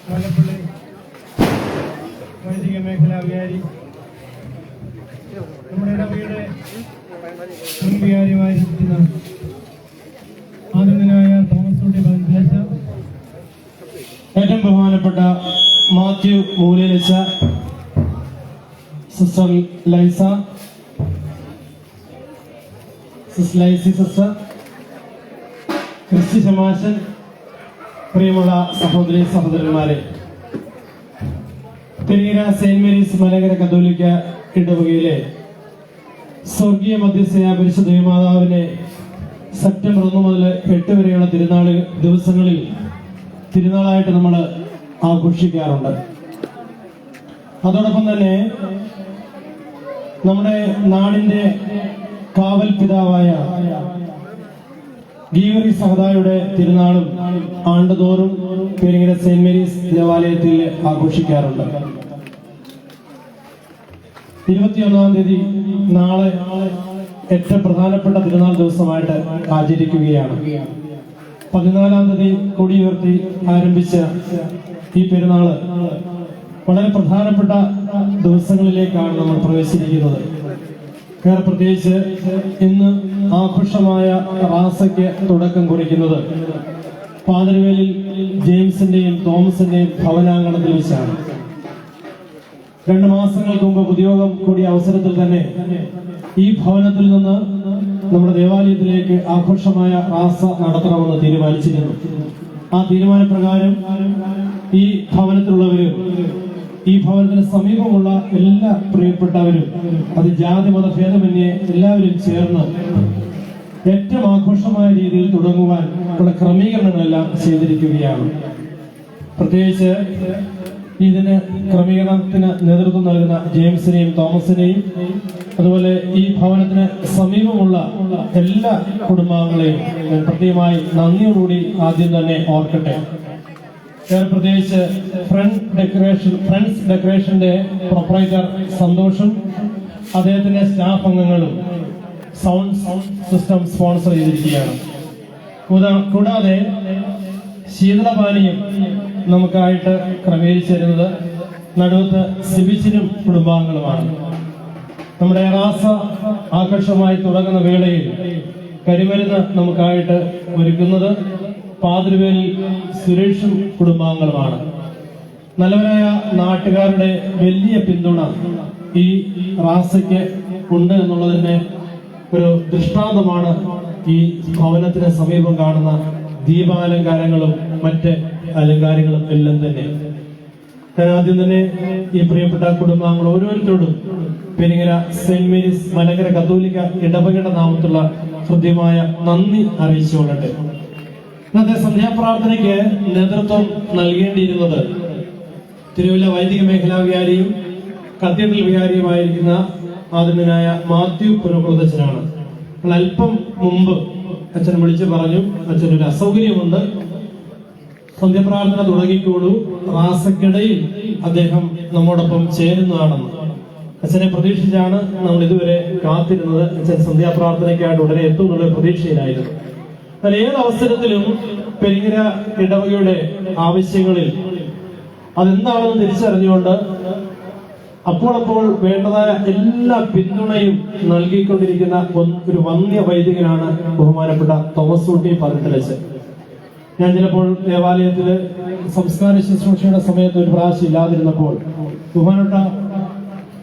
മലപ്പള്ളി വൈദിക മേഖലാ വികാരി, നമ്മുടെ ഇടവകയുടെ മുൻ വികാരിയുമായിരിക്കുന്ന ആദരണീയനായ തോമസ് കുട്ടി പതിനെട്ട്, ഏറ്റവും ബഹുമാനപ്പെട്ട മാത്യു മൂലയിലച്ച, സിസ്റ്റർ ലൈസ, സിസ്റ്റർ ലൈസി സിസ്റ്റർ, ക്രിസ്റ്റി ശമാശൻ, പ്രിയമുള്ള സഹോദരി സഹോദരന്മാരെ, പെരിങ്ങര സെന്റ് മേരീസ് മലങ്കര കത്തോലിക്ക ഇടവകയിലെ സ്വർഗീയ മധ്യസ്ഥയായ പരിശുദ്ധ ദേവമാതാവിനെ സെപ്റ്റംബർ 1 മുതൽ 8 വരെയുള്ള ദിവസങ്ങളിൽ തിരുനാളായിട്ട് നമ്മൾ ആഘോഷിക്കാറുണ്ട്. അതോടൊപ്പം തന്നെ നമ്മുടെ നാടിന്റെ കാവൽ പിതാവായ ഗീവറി സഹദായുടെ തിരുനാളും ആണ്ടുതോറും പെരിങ്ങര സെന്റ് മേരീസ് ദേവാലയത്തിൽ ആഘോഷിക്കാറുണ്ട്. 21-ാം തീയതി നാളെ ഏറ്റവും പ്രധാനപ്പെട്ട തിരുനാൾ ദിവസമായിട്ട് ആചരിക്കുകയാണ്. 14-ാം തീയതി കൊടിയുയർത്തി ആരംഭിച്ച ഈ പെരുന്നാള് വളരെ പ്രധാനപ്പെട്ട ദിവസങ്ങളിലേക്കാണ് നമ്മൾ പ്രവേശിക്കുന്നത്. പ്രത്യേകിച്ച് ഇന്ന് ആഘോഷമായ റാസയ്ക്ക് തുടക്കം കുറിക്കുന്നത് പാതിരവേലിൽ ജെയിംസിന്റെയും തോമസിന്റെയും ഭവനാങ്കണത്തിൽ വെച്ചാണ്. 2 മാസങ്ങൾക്ക് മുമ്പ് പൊതുയോഗം കൂടിയ അവസരത്തിൽ തന്നെ ഈ ഭവനത്തിൽ നിന്ന് നമ്മുടെ ദേവാലയത്തിലേക്ക് ആഘോഷമായ റാസ നടത്തണമെന്ന് തീരുമാനിച്ചിരുന്നു. ആ തീരുമാനപ്രകാരം ഈ ഭവനത്തിലുള്ളവരും ഈ ഭവനത്തിന് സമീപമുള്ള എല്ലാ പ്രിയപ്പെട്ടവരും, അത് ജാതി മതഭേദമന്യേ എല്ലാവരും ചേർന്ന് ഏറ്റവും ആഘോഷമായ രീതിയിൽ തുടങ്ങുവാൻ ഉള്ള ക്രമീകരണങ്ങളെല്ലാം ചെയ്തിരിക്കുകയാണ്. പ്രത്യേകിച്ച് ഇതിന് ക്രമീകരണത്തിന് നേതൃത്വം നൽകുന്ന ജെയിംസിനെയും തോമസിനെയും, അതുപോലെ ഈ ഭവനത്തിന് സമീപമുള്ള എല്ലാ കുടുംബാംഗങ്ങളെയും ഞാൻ പ്രത്യേകമായി നന്ദിയോടുകൂടി ആദ്യം തന്നെ ഓർക്കട്ടെ. പ്രത്യേകിച്ച് ഫ്രണ്ട്സ് ഡെക്കറേഷന്റെ പ്രൊപ്പറേറ്റർ സന്തോഷും അദ്ദേഹത്തിന്റെ സ്റ്റാഫ് അംഗങ്ങളും സൗണ്ട് സിസ്റ്റം സ്പോൺസർ ചെയ്തിരിക്കുകയാണ്. കൂടാതെ ശീതളപാനീയം നമുക്കായിട്ട് ക്രമീകരിച്ചു തരുന്നത് നടുവത്ത് സിബിച്ചിനും കുടുംബാംഗങ്ങളുമാണ്. നമ്മുടെ റാസ ആഘോഷമായി തുടങ്ങുന്ന വേളയിൽ കരിമരുന്ന് നമുക്കായിട്ട് ഒരുക്കുന്നത് പാതിരവേലിൽ സുരേഷും കുടുംബാംഗങ്ങളുമാണ്. നല്ലവരായ നാട്ടുകാരുടെ വലിയ പിന്തുണ ഈ റാസയ്ക്ക് ഉണ്ട് എന്നുള്ളതിന്റെ ഒരു ദൃഷ്ടാന്തമാണ് ഈ ഭവനത്തിന് സമീപം കാണുന്ന ദീപാലങ്കാരങ്ങളും മറ്റ് അലങ്കാരങ്ങളും എല്ലാം തന്നെ. ഞാൻ ആദ്യം തന്നെ ഈ പ്രിയപ്പെട്ട കുടുംബാംഗങ്ങൾ ഓരോരുത്തരോടും പെരിങ്ങര സെന്റ് മേരീസ് മലങ്കര കത്തോലിക്ക ഇടവകയുടെ നാമത്തിലുള്ള ഹൃദ്യമായ നന്ദി അറിയിച്ചുകൊള്ളട്ടെ. ഇന്നത്തെ സന്ധ്യാപ്രാർത്ഥനയ്ക്ക് നേതൃത്വം നൽകേണ്ടിയിരുന്നത് തിരുവല്ല വൈദിക മേഖലാ വികാരിയും കത്തീഡ്രൽ വികാരിയുമായിരിക്കുന്ന ആദരണീയനായ മാത്യു പുരോഹിതച്ചനാണ്. അല്പം മുമ്പ് അച്ഛൻ വിളിച്ചു പറഞ്ഞു, അച്ഛനൊരു അസൗകര്യമുണ്ട്, സന്ധ്യാപ്രാർത്ഥന തുടങ്ങിക്കോളൂ, റാസക്കിടയിൽ അദ്ദേഹം നമ്മോടൊപ്പം ചേരുന്നതാണെന്ന്. അച്ഛനെ പ്രതീക്ഷിച്ചാണ് നമ്മൾ ഇതുവരെ കാത്തിരുന്നത്. അച്ഛൻ സന്ധ്യാപ്രാർത്ഥനയ്ക്കായിട്ട് ഉടനെ എത്തും എന്നുള്ള പ്രതീക്ഷയിലായിരുന്നു. എന്നാൽ ഏത് അവസരത്തിലും പെരിങ്ങര ഇടവകയുടെ ആവശ്യങ്ങളിൽ അതെന്താണെന്ന് തിരിച്ചറിഞ്ഞുകൊണ്ട് അപ്പോൾ വേണ്ടതായ എല്ലാ പിന്തുണയും നൽകിക്കൊണ്ടിരിക്കുന്ന ഒരു വന്യ വൈദികനാണ് ബഹുമാനപ്പെട്ട തോമസ് കുട്ടി പതിനെട്ടിലച്ചൻ. ഞാൻ ചിലപ്പോൾ ദേവാലയത്തില് സംസ്കാര ശുശ്രൂഷയുടെ സമയത്ത് ഒരു പ്രാവശ്യം ഇല്ലാതിരുന്നപ്പോൾ ബഹുമാനപ്പെട്ട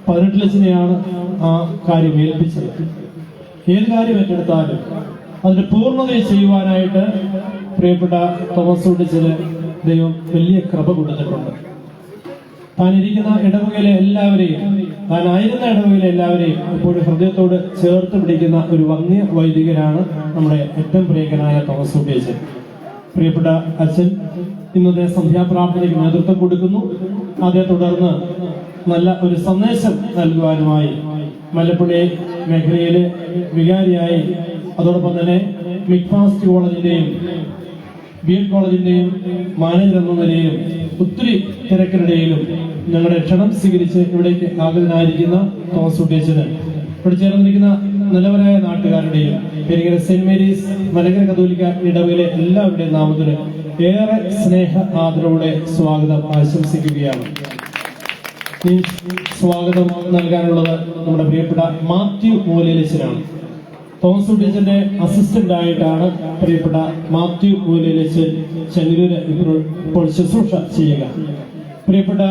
പതിനെട്ടിലച്ചനെയാണ് ആ കാര്യം ഏൽപ്പിച്ചത്. ഏത് കാര്യം ഏറ്റെടുത്താലും അതിന്റെ പൂർണ്ണതയിൽ ചെയ്യുവാനായിട്ട് പ്രിയപ്പെട്ട തോമസ് കുട്ടിച്ചന് ദൈവം വലിയ കൃപ കൊടുത്തിട്ടുണ്ട്. താൻ ഇരിക്കുന്ന ഇടവകയിലെ എല്ലാവരെയും, താനായിരുന്ന ഇടവകയിലെ എല്ലാവരെയും ഇപ്പോഴും ഹൃദയത്തോട് ചേർത്ത് പിടിക്കുന്ന ഒരു വന്യ വൈദികനാണ് നമ്മുടെ ഏറ്റവും പ്രിയങ്കനായ തോമസ് കുട്ടിയച്ചൻ. പ്രിയപ്പെട്ട അച്ഛൻ ഇന്നത്തെ സന്ധ്യാപ്രാർത്ഥനയ്ക്ക് നേതൃത്വം കൊടുക്കുന്നു. അതേ തുടർന്ന് നല്ല ഒരു സന്ദേശം നൽകുവാനുമായി മലപ്പള്ളി മേഖലയിലെ വികാരിയായി, അതോടൊപ്പം തന്നെ മിക്ഫാസ്റ്റ് കോളേജിന്റെയും ബി.എഡ് കോളേജിന്റെയും മാനേജർ എന്ന നിലയിലും ഒത്തിരി തിരക്കിനിടയിലും ഞങ്ങളുടെ ക്ഷണം സ്വീകരിച്ച് ഇവിടേക്ക് ആഗതനായിരിക്കുന്ന തോമസ് കുട്ടിയച്ചന്, ഇവിടെ ചേർന്നിരിക്കുന്ന നല്ലവരായ നാട്ടുകാരുടെയും പെരിങ്ങര സെന്റ് മേരീസ് മലങ്കര കത്തോലിക്ക ഇടവകയിലെ എല്ലാവരുടെയും നാമത്തിൽ ഏറെ സ്നേഹ ആദരവോടെ സ്വാഗതം ആശംസിക്കുകയാണ്. ഈ സ്വാഗതം നൽകാനുള്ളത് നമ്മുടെ പ്രിയപ്പെട്ട മാത്യു മൂലയിലച്ചനാണ്. തോമസ് കുട്ടിയച്ചന്റെ അസിസ്റ്റന്റ് ആയിട്ടാണ് പ്രിയപ്പെട്ട മാത്യു മൂലയിലച്ചൻ ചെങ്ങന്നൂര് ഇപ്പോൾ ശുശ്രൂഷ ചെയ്യുക. പ്രിയപ്പെട്ട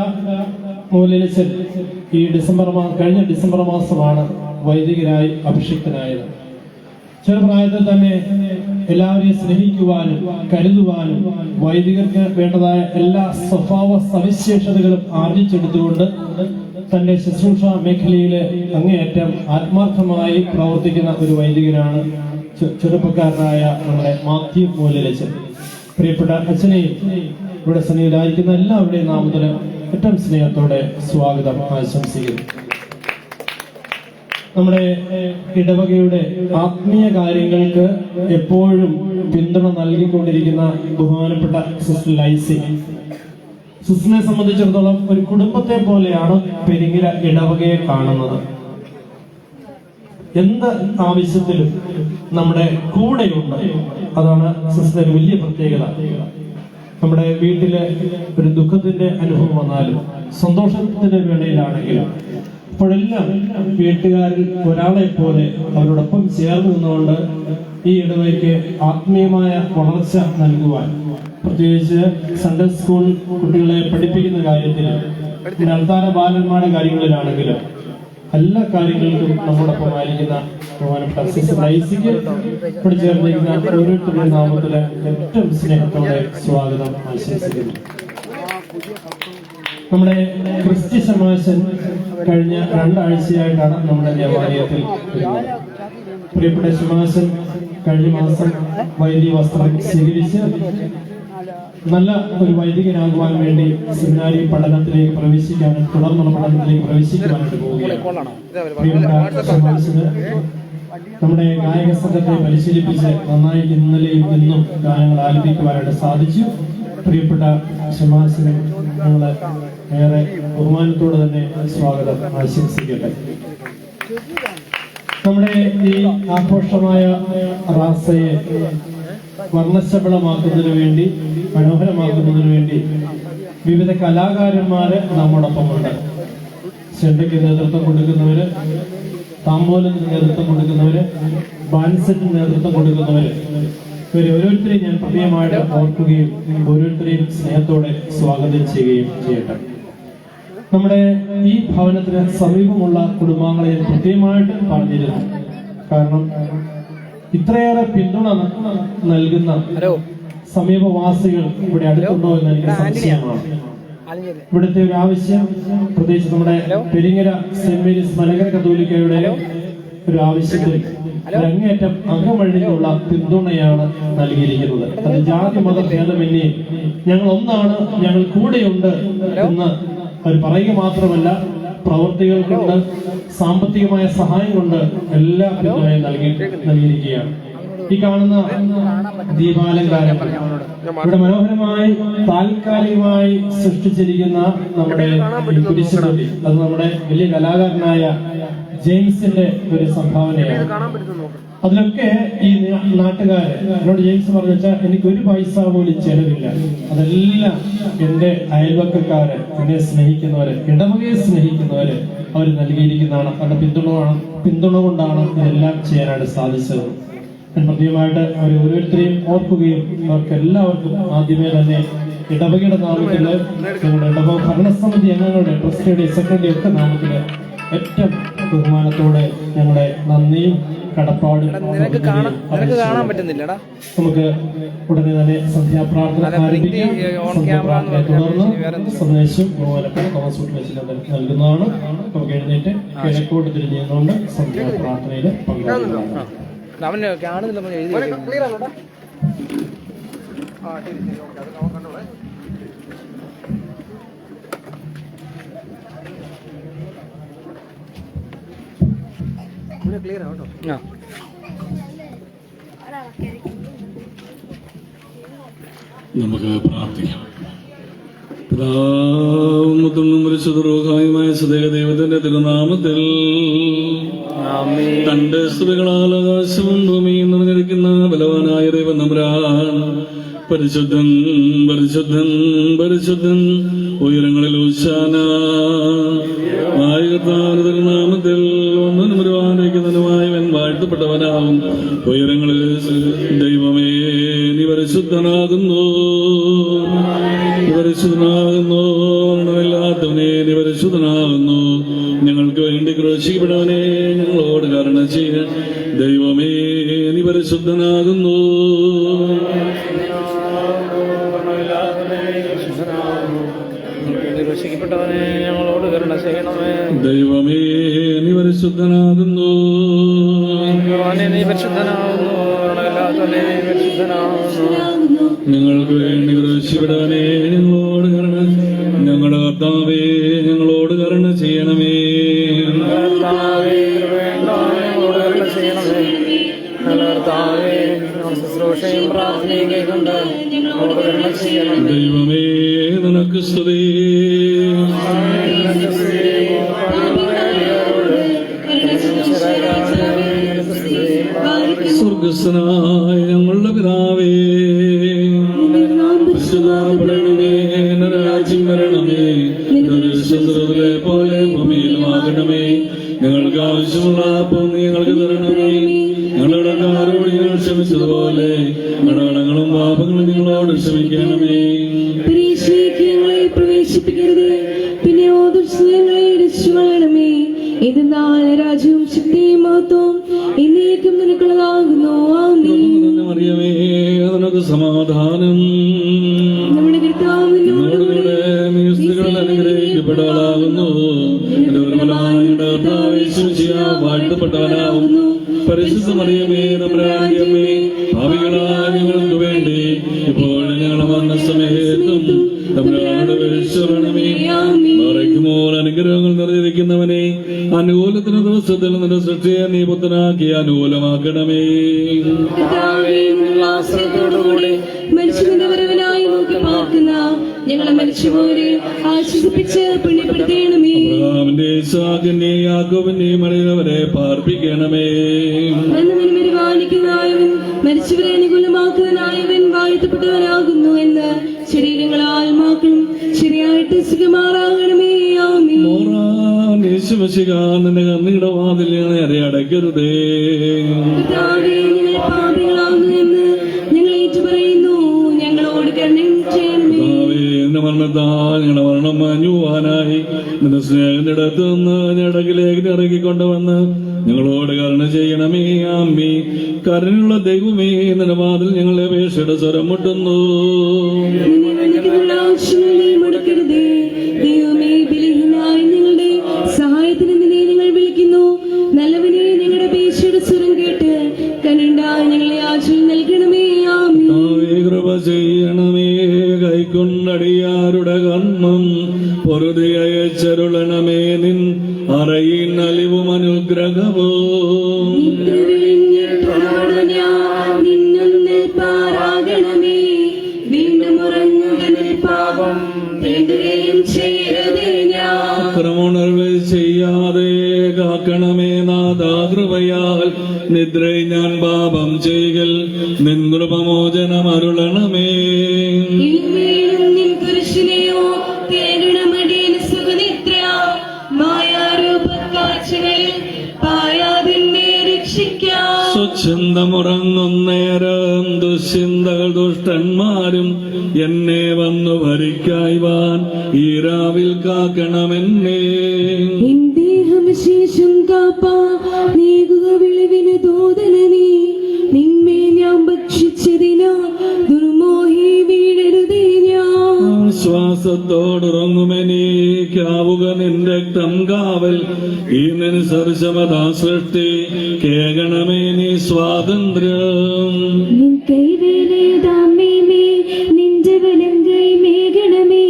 മൂലയിലച്ചൻ ഈ കഴിഞ്ഞ ഡിസംബർ മാസമാണ് വൈദികരായി അഭിഷിക്തനായത്. ചെറുപ്രായത്തിൽ തന്നെ എല്ലാവരെയും സ്നേഹിക്കുവാനും കരുതുവാനും വൈദികർക്ക് വേണ്ടതായ എല്ലാ സ്വഭാവ സവിശേഷതകളും ആർജിച്ചെടുത്തുകൊണ്ട് തന്റെ ശുശ്രൂഷ മേഖലയിൽ അങ്ങേയറ്റം ആത്മാർത്ഥമായി പ്രവർത്തിക്കുന്ന ഒരു വൈദികനാണ് ചെറുപ്പക്കാരനായ നമ്മുടെ മാത്യു മൂലയിലച്ചൻ. പ്രിയപ്പെട്ട അച്ഛനെയും ഇവിടെ സന്നിഹിതരായിരിക്കുന്ന എല്ലാവരുടെയും നാമത്തിൽ ഏറ്റവും സ്നേഹത്തോടെ സ്വാഗതം ആശംസിക്കുന്നു. നമ്മുടെ ഇടവകയുടെ ആത്മീയ കാര്യങ്ങൾക്ക് എപ്പോഴും പിന്തുണ നൽകിക്കൊണ്ടിരിക്കുന്ന ബഹുമാനപ്പെട്ട സിസ്റ്റർ ലൈസി, സിസ്റ്ററിനെ സംബന്ധിച്ചിടത്തോളം ഒരു കുടുംബത്തെ പോലെയാണ് പെരിങ്ങര ഇടവകയെ കാണുന്നത്. എന്ത് ആവശ്യത്തിലും നമ്മുടെ കൂടെയുണ്ട്. അതാണ് സിസ്റ്ററിന്റെ വലിയ പ്രത്യേകത. നമ്മുടെ വീട്ടില് ഒരു ദുഃഖത്തിന്റെ അനുഭവം വന്നാലും സന്തോഷത്തിന്റെ വേളയിലാണെങ്കിലും അപ്പോഴെല്ലാം വീട്ടുകാരിൽ ഒരാളെ പോലെ അവരോടൊപ്പം ചേർന്ന് നിന്നുകൊണ്ട് ഈ ഇടവയ്ക്ക് ആത്മീയമായ വളർച്ച നൽകുവാൻ, പ്രത്യേകിച്ച് സൺഡേ സ്കൂൾ കുട്ടികളെ പഠിപ്പിക്കുന്ന കാര്യത്തിൽ, അൽത്താര ബാലന്മാരുടെ കാര്യങ്ങളിലാണെങ്കിലും എല്ലാ കാര്യങ്ങൾക്കും നമ്മോടൊപ്പം ആയിരിക്കുന്ന ബഹുമാനപ്പെട്ട സിസ്റ്റർ ലൈസിക്ക് ഇവിടെ ചേർന്നിരിക്കുന്ന ഓരോരുത്തരുടെ നാമത്തില് ഏറ്റവും സ്നേഹത്തോടെ സ്വാഗതം ആശംസിക്കുന്നു. നമ്മുടെ ക്രിസ്റ്റി ശമാശൻ കഴിഞ്ഞ 2 ആഴ്ചയായിട്ടാണ് നമ്മുടെ ദേവാലയത്തിൽ വരുന്നത്. പ്രിയപ്പെട്ട ശമാശൻ കഴിഞ്ഞ മാസം വൈദിക വസ്ത്രം സ്വീകരിച്ച് നല്ല ഒരു വൈദികനാകുവാൻ വേണ്ടി സെമിനാരി പഠനത്തിലേക്ക് പ്രവേശിക്കാനും തുടർന്നുള്ള പഠനത്തിലേക്ക് പ്രവേശിക്കുവാനായിട്ട് പോവുകയാണ്. പ്രിയപ്പെട്ട ശമാശന് നമ്മുടെ ഗായക സംഘത്തെ പരിശീലിപ്പിച്ച് നന്നായി ഇന്നലെയും ഇന്നും ഗാനങ്ങൾ ആലപിക്കുവാനായിട്ട് സാധിച്ചു. പ്രിയപ്പെട്ട ശമാശന് ഞങ്ങള് ഏറെ ബഹുമാനത്തോടെ തന്നെ സ്വാഗതം ആശംസിക്കട്ടെ. നമ്മുടെ ഈ ആഘോഷമായ റാസയെ വർണ്ണശബളമാക്കുന്നതിന് വേണ്ടി, മനോഹരമാക്കുന്നതിന് വേണ്ടി വിവിധ കലാകാരന്മാര് നമ്മോടൊപ്പമുണ്ട്. ചെണ്ടയ്ക്ക് നേതൃത്വം കൊടുക്കുന്നവര്, താമ്പോലത്തിന് നേതൃത്വം കൊടുക്കുന്നവര്, ബാൻസെറ്റിന് നേതൃത്വം കൊടുക്കുന്നവര്, ഇവരെ ഓരോരുത്തരെയും ഞാൻ പ്രത്യേകമായിട്ട് ഓർക്കുകയും ഓരോരുത്തരെയും സ്നേഹത്തോടെ സ്വാഗതം ചെയ്യുകയും ചെയ്യട്ടെ. നമ്മുടെ ഈ ഭവനത്തിന് സമീപമുള്ള കുടുംബാംഗങ്ങളെ പ്രത്യേകമായിട്ട് പറഞ്ഞിരുന്നു. കാരണം ഇത്രയേറെ പിന്തുണ നൽകുന്ന സമീപവാസികൾ ഇവിടെ അടുത്തുണ്ടോ എന്ന് എനിക്ക് സംശയമാണ്. ഇവിടുത്തെ ഒരു ആവശ്യം, പ്രത്യേകിച്ച് നമ്മുടെ പെരിങ്ങര സെന്റ് മേരീസ് മലങ്കര കത്തോലിക്കയുടെ ഒരു ആവശ്യത്തിൽ അങ്ങേയറ്റം അകമഴിഞ്ഞുള്ള പിന്തുണയാണ് നൽകിയിരിക്കുന്നത്. അത് ജാതി മത ഭേദമന്യേ ഞങ്ങൾ ഒന്നാണ്, ഞങ്ങൾ കൂടെയുണ്ട് എന്ന് അവർ പറയുക മാത്രമല്ല, പ്രവർത്തികൾ കൊണ്ട്, സാമ്പത്തികമായ സഹായം കൊണ്ട് എല്ലാ പിന്തുണയും നൽകിയിരിക്കുകയാണ്. ഈ കാണുന്ന ദീപാലങ്കാരം ഇവിടെ മനോഹരമായി താൽക്കാലികമായി സൃഷ്ടിച്ചിരിക്കുന്ന നമ്മുടെ കുരിശുപള്ളി, അത് നമ്മുടെ വലിയ കലാകാരനായ ജെയിംസിന്റെ ഒരു സംഭാവനയാണ്. അതിലൊക്കെ ഈ നാട്ടുകാര് എന്നോട് ജെയിംസ് പറഞ്ഞു വെച്ചാൽ എനിക്ക് 1 പൈസ പോലും ചെലവില്ല, അതെല്ലാം എന്റെ അയൽവക്കക്കാര്, എന്നെ സ്നേഹിക്കുന്നവര്, ഇടവകയെ സ്നേഹിക്കുന്നവര് അവർ നൽകിയിരിക്കുന്നതാണ്. അവരുടെ പിന്തുണ കൊണ്ടാണ് ഇതെല്ലാം ചെയ്യാനായിട്ട് സാധിച്ചത്. ഞാൻ പ്രത്യേകമായിട്ട് അവർ ഓരോരുത്തരെയും ഓർക്കുകയും അവർക്ക് എല്ലാവർക്കും ആദ്യമേ തന്നെ ഇടവകയുടെ നാമത്തില്, ഞങ്ങളുടെ ഇടവക ഭരണസമിതി അംഗങ്ങളുടെ, ട്രസ്റ്റിയുടെ, സെക്രട്ടറി ഒക്കെ നാമത്തില് ഏറ്റവും ബഹുമാനത്തോടെ ഞങ്ങളുടെ നന്ദിയും കടപ്പാടും കാണാൻ പറ്റുന്നില്ലടാ. നമുക്ക് ഉടനെ തന്നെ സന്ധ്യാപ്രാർത്ഥന ആരംഭിക്കാം. സന്ധ്യാപ്രാർത്ഥനയെ തുടർന്ന് സന്ദേശം ബഹുമാനപ്പെട്ട തോമസ് കുട്ടിയച്ചൻ നൽകുന്നതാണ്. നമുക്ക് എഴുന്നേറ്റ് കിഴക്കോട്ട് തിരിഞ്ഞുകൊണ്ട് സന്ധ്യാപ്രാർത്ഥനയിൽ പങ്കെടുക്കുന്നതാണ്. ക്ലിയർ ആവട്ടോ. നമുക്ക് പ്രാർത്ഥിക്കാം. പിതാവും പരിശുദ്ധമായ സദൈവത്തിന്റെ തിരുനാമത്തിൽ തന്റെ സ്തുതികളാൽ ആകാശവും ഭൂമിയും നിറഞ്ഞിരിക്കുന്ന ബലവാനായ ദൈവം തമ്പുരാൻ പരിശുദ്ധൻ പരിശുദ്ധൻ പരിശുദ്ധൻ ഉയരങ്ങളിൽ ഹോശാന. കർത്താവിന്റെ നാമത്തിൽ ഒന്നിനും ഒരുവാനിരിക്കുന്നതിനുമായവൻ വാഴ്ത്തപ്പെട്ടവനാകും. ഉയരങ്ങളിൽ ദൈവമേ നീ പരിശുദ്ധനാകുന്നു, പരിശുദ്ധനാകുന്നു. മരണമില്ലാത്തവനെ നീ പരിശുദ്ധനാകുന്നു. ഞങ്ങൾക്ക് വേണ്ടി ക്രൂശിക്കപ്പെട്ടവനെ ഞങ്ങളോട് കരുണ ചെയ്യ. ദൈവമേ നീ പരിശുദ്ധനാകുന്നു. രക്ഷിക്കപ്പെട്ടവനെ ഞങ്ങളോട് കരുണ ചെയ്യണമേ. ദൈവമേ നീ പരിശുദ്ധനാകുന്നു. നീ പരിശുദ്ധനാകുന്നു. മരണമില്ലാത്തവനെ നീ പരിശുദ്ധനാകുന്നു. ഞങ്ങൾക്ക് വേണ്ടി ക്രൂശിക്കപ്പെട്ടവനെ ഞങ്ങളോട് കരുണ. ഞങ്ങളുടെ കർത്താവേ ഞങ്ങളോട് കരുണ ചെയ്യണമേ. ശുശ്രൂഷയും പ്രാർത്ഥനയും കൊണ്ട് ഞങ്ങളോട് കരുണ ചെയ്യണം. ദൈവമേ നിനക്ക് സ്തുതി. സ്വർഗസ്ഥനായ ഞങ്ങളുടെ പിതാവേ, പരിശുദ്ധപ്പെടണമേ, രാജ്യം വരണമേ, സ്വർഗ്ഗത്തിലെ പോലെ ഭൂമിയിലുമാകണമേ. ഞങ്ങൾക്ക് ആവശ്യമുള്ള അപ്പം നീ ഞങ്ങൾക്ക് തരണമേ. ഞങ്ങളുടെ കാരോട് ഞങ്ങൾ ക്ഷമിച്ചതുപോലെ കടങ്ങളും പാപങ്ങളും നിങ്ങളോട് ക്ഷമിക്കണമേ. പരീക്ഷയ്ക്ക് ഞങ്ങളെ പ്രവേശിപ്പിക്കരുത്, പിന്നെ ഞങ്ങളെ രക്ഷിക്കണമേ. ഇത് നാളെ രാജ്യവും ശക്തിയും മഹത്വവും എന്നേക്കും നിനക്കുള്ളതാകുന്നു. അറിയമേ നിനക്ക് സമാധാനം. നമ്മുടെ കർത്താവിനോടുകൂടെ നീ സ്ത്രീകളിൽ അനുഗ്രഹിക്കപ്പെട്ടവളാകുന്നു. വാഴ്ത്തപ്പെട്ടവനാകുന്നു. പരിശുദ്ധ മറിയമേ നമ്മുടെ അമ്മേ, ഭാവികളായ ഞങ്ങൾക്ക് വേണ്ടി ഇപ്പോഴും ഞങ്ങളുടെ മരണസമയത്തും തമ്പുരാനോട് അപേക്ഷിക്കണമേ. മറയ്ക്കുമോർ അനുഗ്രഹങ്ങൾ നിറഞ്ഞിരിക്കുന്നവനെ, അനുകൂലത്തിന് ദിവസത്തിൽ നിന്റെ സൃഷ്ടിയെ നീ പുത്തനാക്കി അനുകൂലമാക്കണമേ. മനുഷ്യന്റെ വരവനായി നോക്കി പാർക്കുന്ന ഞങ്ങളെ മനുഷ്യപോലെ ആശ്വസിപ്പിച്ച് പുണ്യപ്പെടുത്തണമേ. അബ്രഹാമിന്റെ ഇസ്ഹാക്കിന്റെ യാക്കോബിന്റെ മറിയവരെ പാർപ്പിക്കണമേ. പരിപാലിക്കുന്നവൻ മരിച്ചവരെ അനുകൂലമാക്കുന്നവൻ വാഴ്ത്തപ്പെട്ടവനാകുന്നു എന്ന് ശരീരങ്ങളാൽ ആത്മാക്കളും ശരിയായിട്ട് സുഖമാറാകണമേ. ആമീൻ. നിന്റെ കണ്ണീടെ വാതിൽ നേരെ അടയ്ക്കരുതേ. പാപികളാകുന്നു ഞങ്ങൾ ഏറ്റുപറയുന്നു, ഞങ്ങളോട് കരുണയും ചെയ്യണമേ. മരണത്താൽ ഞങ്ങളുടെ മരണം മാഞ്ഞുവാനായി നിന്റെ സ്നേഹത്തിന്റെ അടുത്ത് നിന്ന് ഞടകിലേക്ക് ഇറങ്ങിക്കൊണ്ടുവന്ന് ഞങ്ങളോട് കരുണ ചെയ്യണമേ. ആമീൻ. കരുണയുള്ള ദൈവമേ നിന്റെ വാതിൽ ഞങ്ങളെ അപേക്ഷയുടെ സ്വരം മുട്ടുന്നു. മുടക്കരുതേ ദൈവമേ, ബലഹീനായി ഞങ്ങളുടെ സഹായത്തിന് നിന്നെ ഞങ്ങൾ വിളിക്കുന്നു. നല്ലവനെ ഞങ്ങളുടെ അപേക്ഷയുടെ സ്വരം കേട്ട് കരുണയായി ഞങ്ങളെ ആശ്രയം നൽകണമേ. ആമീൻ. കൃപ ചെയ്യണമേ. കൈക്കൊണ്ടടിയാരുടെ കർമ്മം പൊറുതി അയച്ചരുളണമേ. നിൻ അറയിൽ അലിവും അനുഗ്രഹവും വീണ്ടും ഉറങ്ങുന്നതിൽ പാപം ക്രമണർവ് ചെയ്യാതെ കാക്കണമേ നാഥാ. കൃപയാൽ നിദ്രയിൽ ഞാൻ പാപം ചെയ്യൽ നിൻ കൃപമോചനം അരുളണമേ. പുരുഷനെയോ കേരണമടിയന് സുഖനിദ്ര മായാരൂപക്കാഴ്ചകളിൽ പായാതിനെ രക്ഷിക്കാം. സ്വച്ഛന്തമുറങ്ങുന്നേരം ദുശ്ചിന്തകൾ ദുഷ്ടന്മാരും എന്നെ വന്നു ഭരിക്കായ്വാൻ ഈ രാവിൽ കാക്കണമെന്നേ. ശേഷം കാപ്പാ നീകുക വിളിവിന് ദൂതന നീ നിന്മേ ഞാൻ ഭക്ഷിച്ചതിനാ ദുർമോഹി വീഴരുതേ. ഞാൻ ശ്വാസത്തോടുറങ്ങുമെനീക്കാവുക നിൻ രക്തം കാവൽ. ഈ നിൻ സർശമതാ സൃഷ്ടി കേകണമേ നീ സ്വാതന്ത്ര്യം. നിൻ കൈവേലേതാമേ നിന്റെ വലം കൈ മേഘണമേ.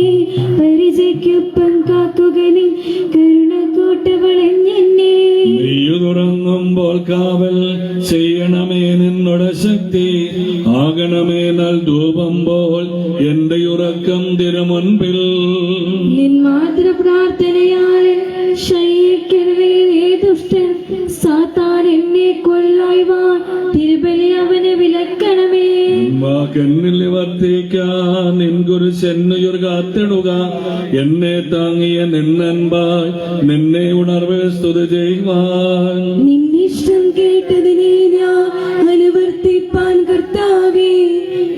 പരിചയ്ക്കൊപ്പം കാക്കുക നിൻ കരുണ കൂട്ടവളഞ്ഞെന്നെ. നീയുറങ്ങുമ്പോൾ കാവൽ ചെയ്യണമേ നിന്നോട് ശക്തി ആകണമേ നൽ ധൂപം പോൽ എന്റെ ഉറക്കം തിരുമുൻപിൽ. നിൻ മാതൃ പ്രാർത്ഥനയാൽ ശയിക്കരുതേ ദുഷ്ടൻ. സാത്താൻ എന്നെ കൊല്ലായ്വാൻ തിരുബലി അവനെ വിലക്കണമേ. വാക്കെന്നിൽ ഇവ നിവർത്തിക്കാൻ നിൻകുരിശെന്നുയർ കാത്തിടുക. എന്നെ താങ്ങിയ നിന്നൻപായി നിന്നെ ഉണർവ് സ്തുതി ചെയ്യുവാൻ. നിന്നിഷ്ടം കേട്ടതിനെ ഞാൻ അനുവർത്തിപ്പാൻ കർത്താവേ,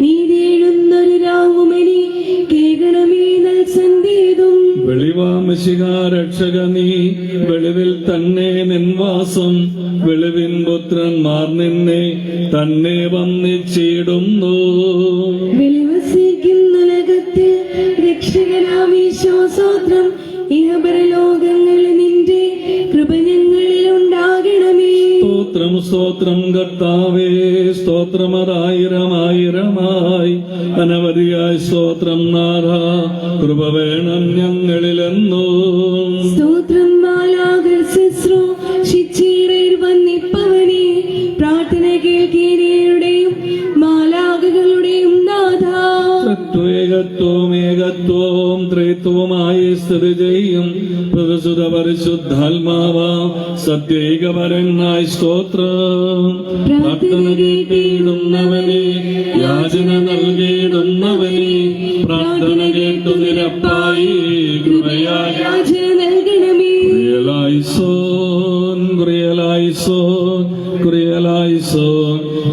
നീതിയെഴുന്നൊരു രാവുമണി കേൾക്കണമേ നൽ സന്ധ്യേതും. വെളിവാമശിക രക്ഷക നീ വെളിവിൽ തന്നെ നിൻവാസം. വെളിവിൻ പുത്രന്മാർ നിന്നെ തന്നെ വന്നിച്ചിടുന്നു. വെളിവസിക്കുന്ന ലോകത്തിൽ രക്ഷകനാമീശോസ്തോത്രം. ഇഹപരലോകങ്ങളിൽ നിന്റെ കൃപ ഞങ്ങളിൽ ഉണ്ടാകണമേ. സ്തോത്രം സ്തോത്രം കർത്താവേ, സ്തോത്രം ആയിരമായിരമായി അനവധിയായി സ്തോത്രം നാഥ. കൃപ വേണം ഞങ്ങളിലെന്നും. സ്തോത്രം മാലാഖർ ശുശ്രൂഷിച്ചീറയിൽ വന്നിപ്പവനെ. പ്രാർത്ഥന കേൾക്കീരയുടെയും മാലാഖകളുടെയും നാഥ. ഏകത്വവും ത്രിത്വവുമായി സ്ഥിതി ചെയ്യും പ്രസുത പരിശുദ്ധാത്മാവ സത്യേകപരനായി സ്തോത്രം. പ്രാർത്ഥന കേട്ടിടുന്നവനെ, യാചന നൽകിയിടുന്നവനെ, പ്രാർത്ഥന കേട്ടു നിരപ്പായി കൃപയായി യാചന നൽകണമേ.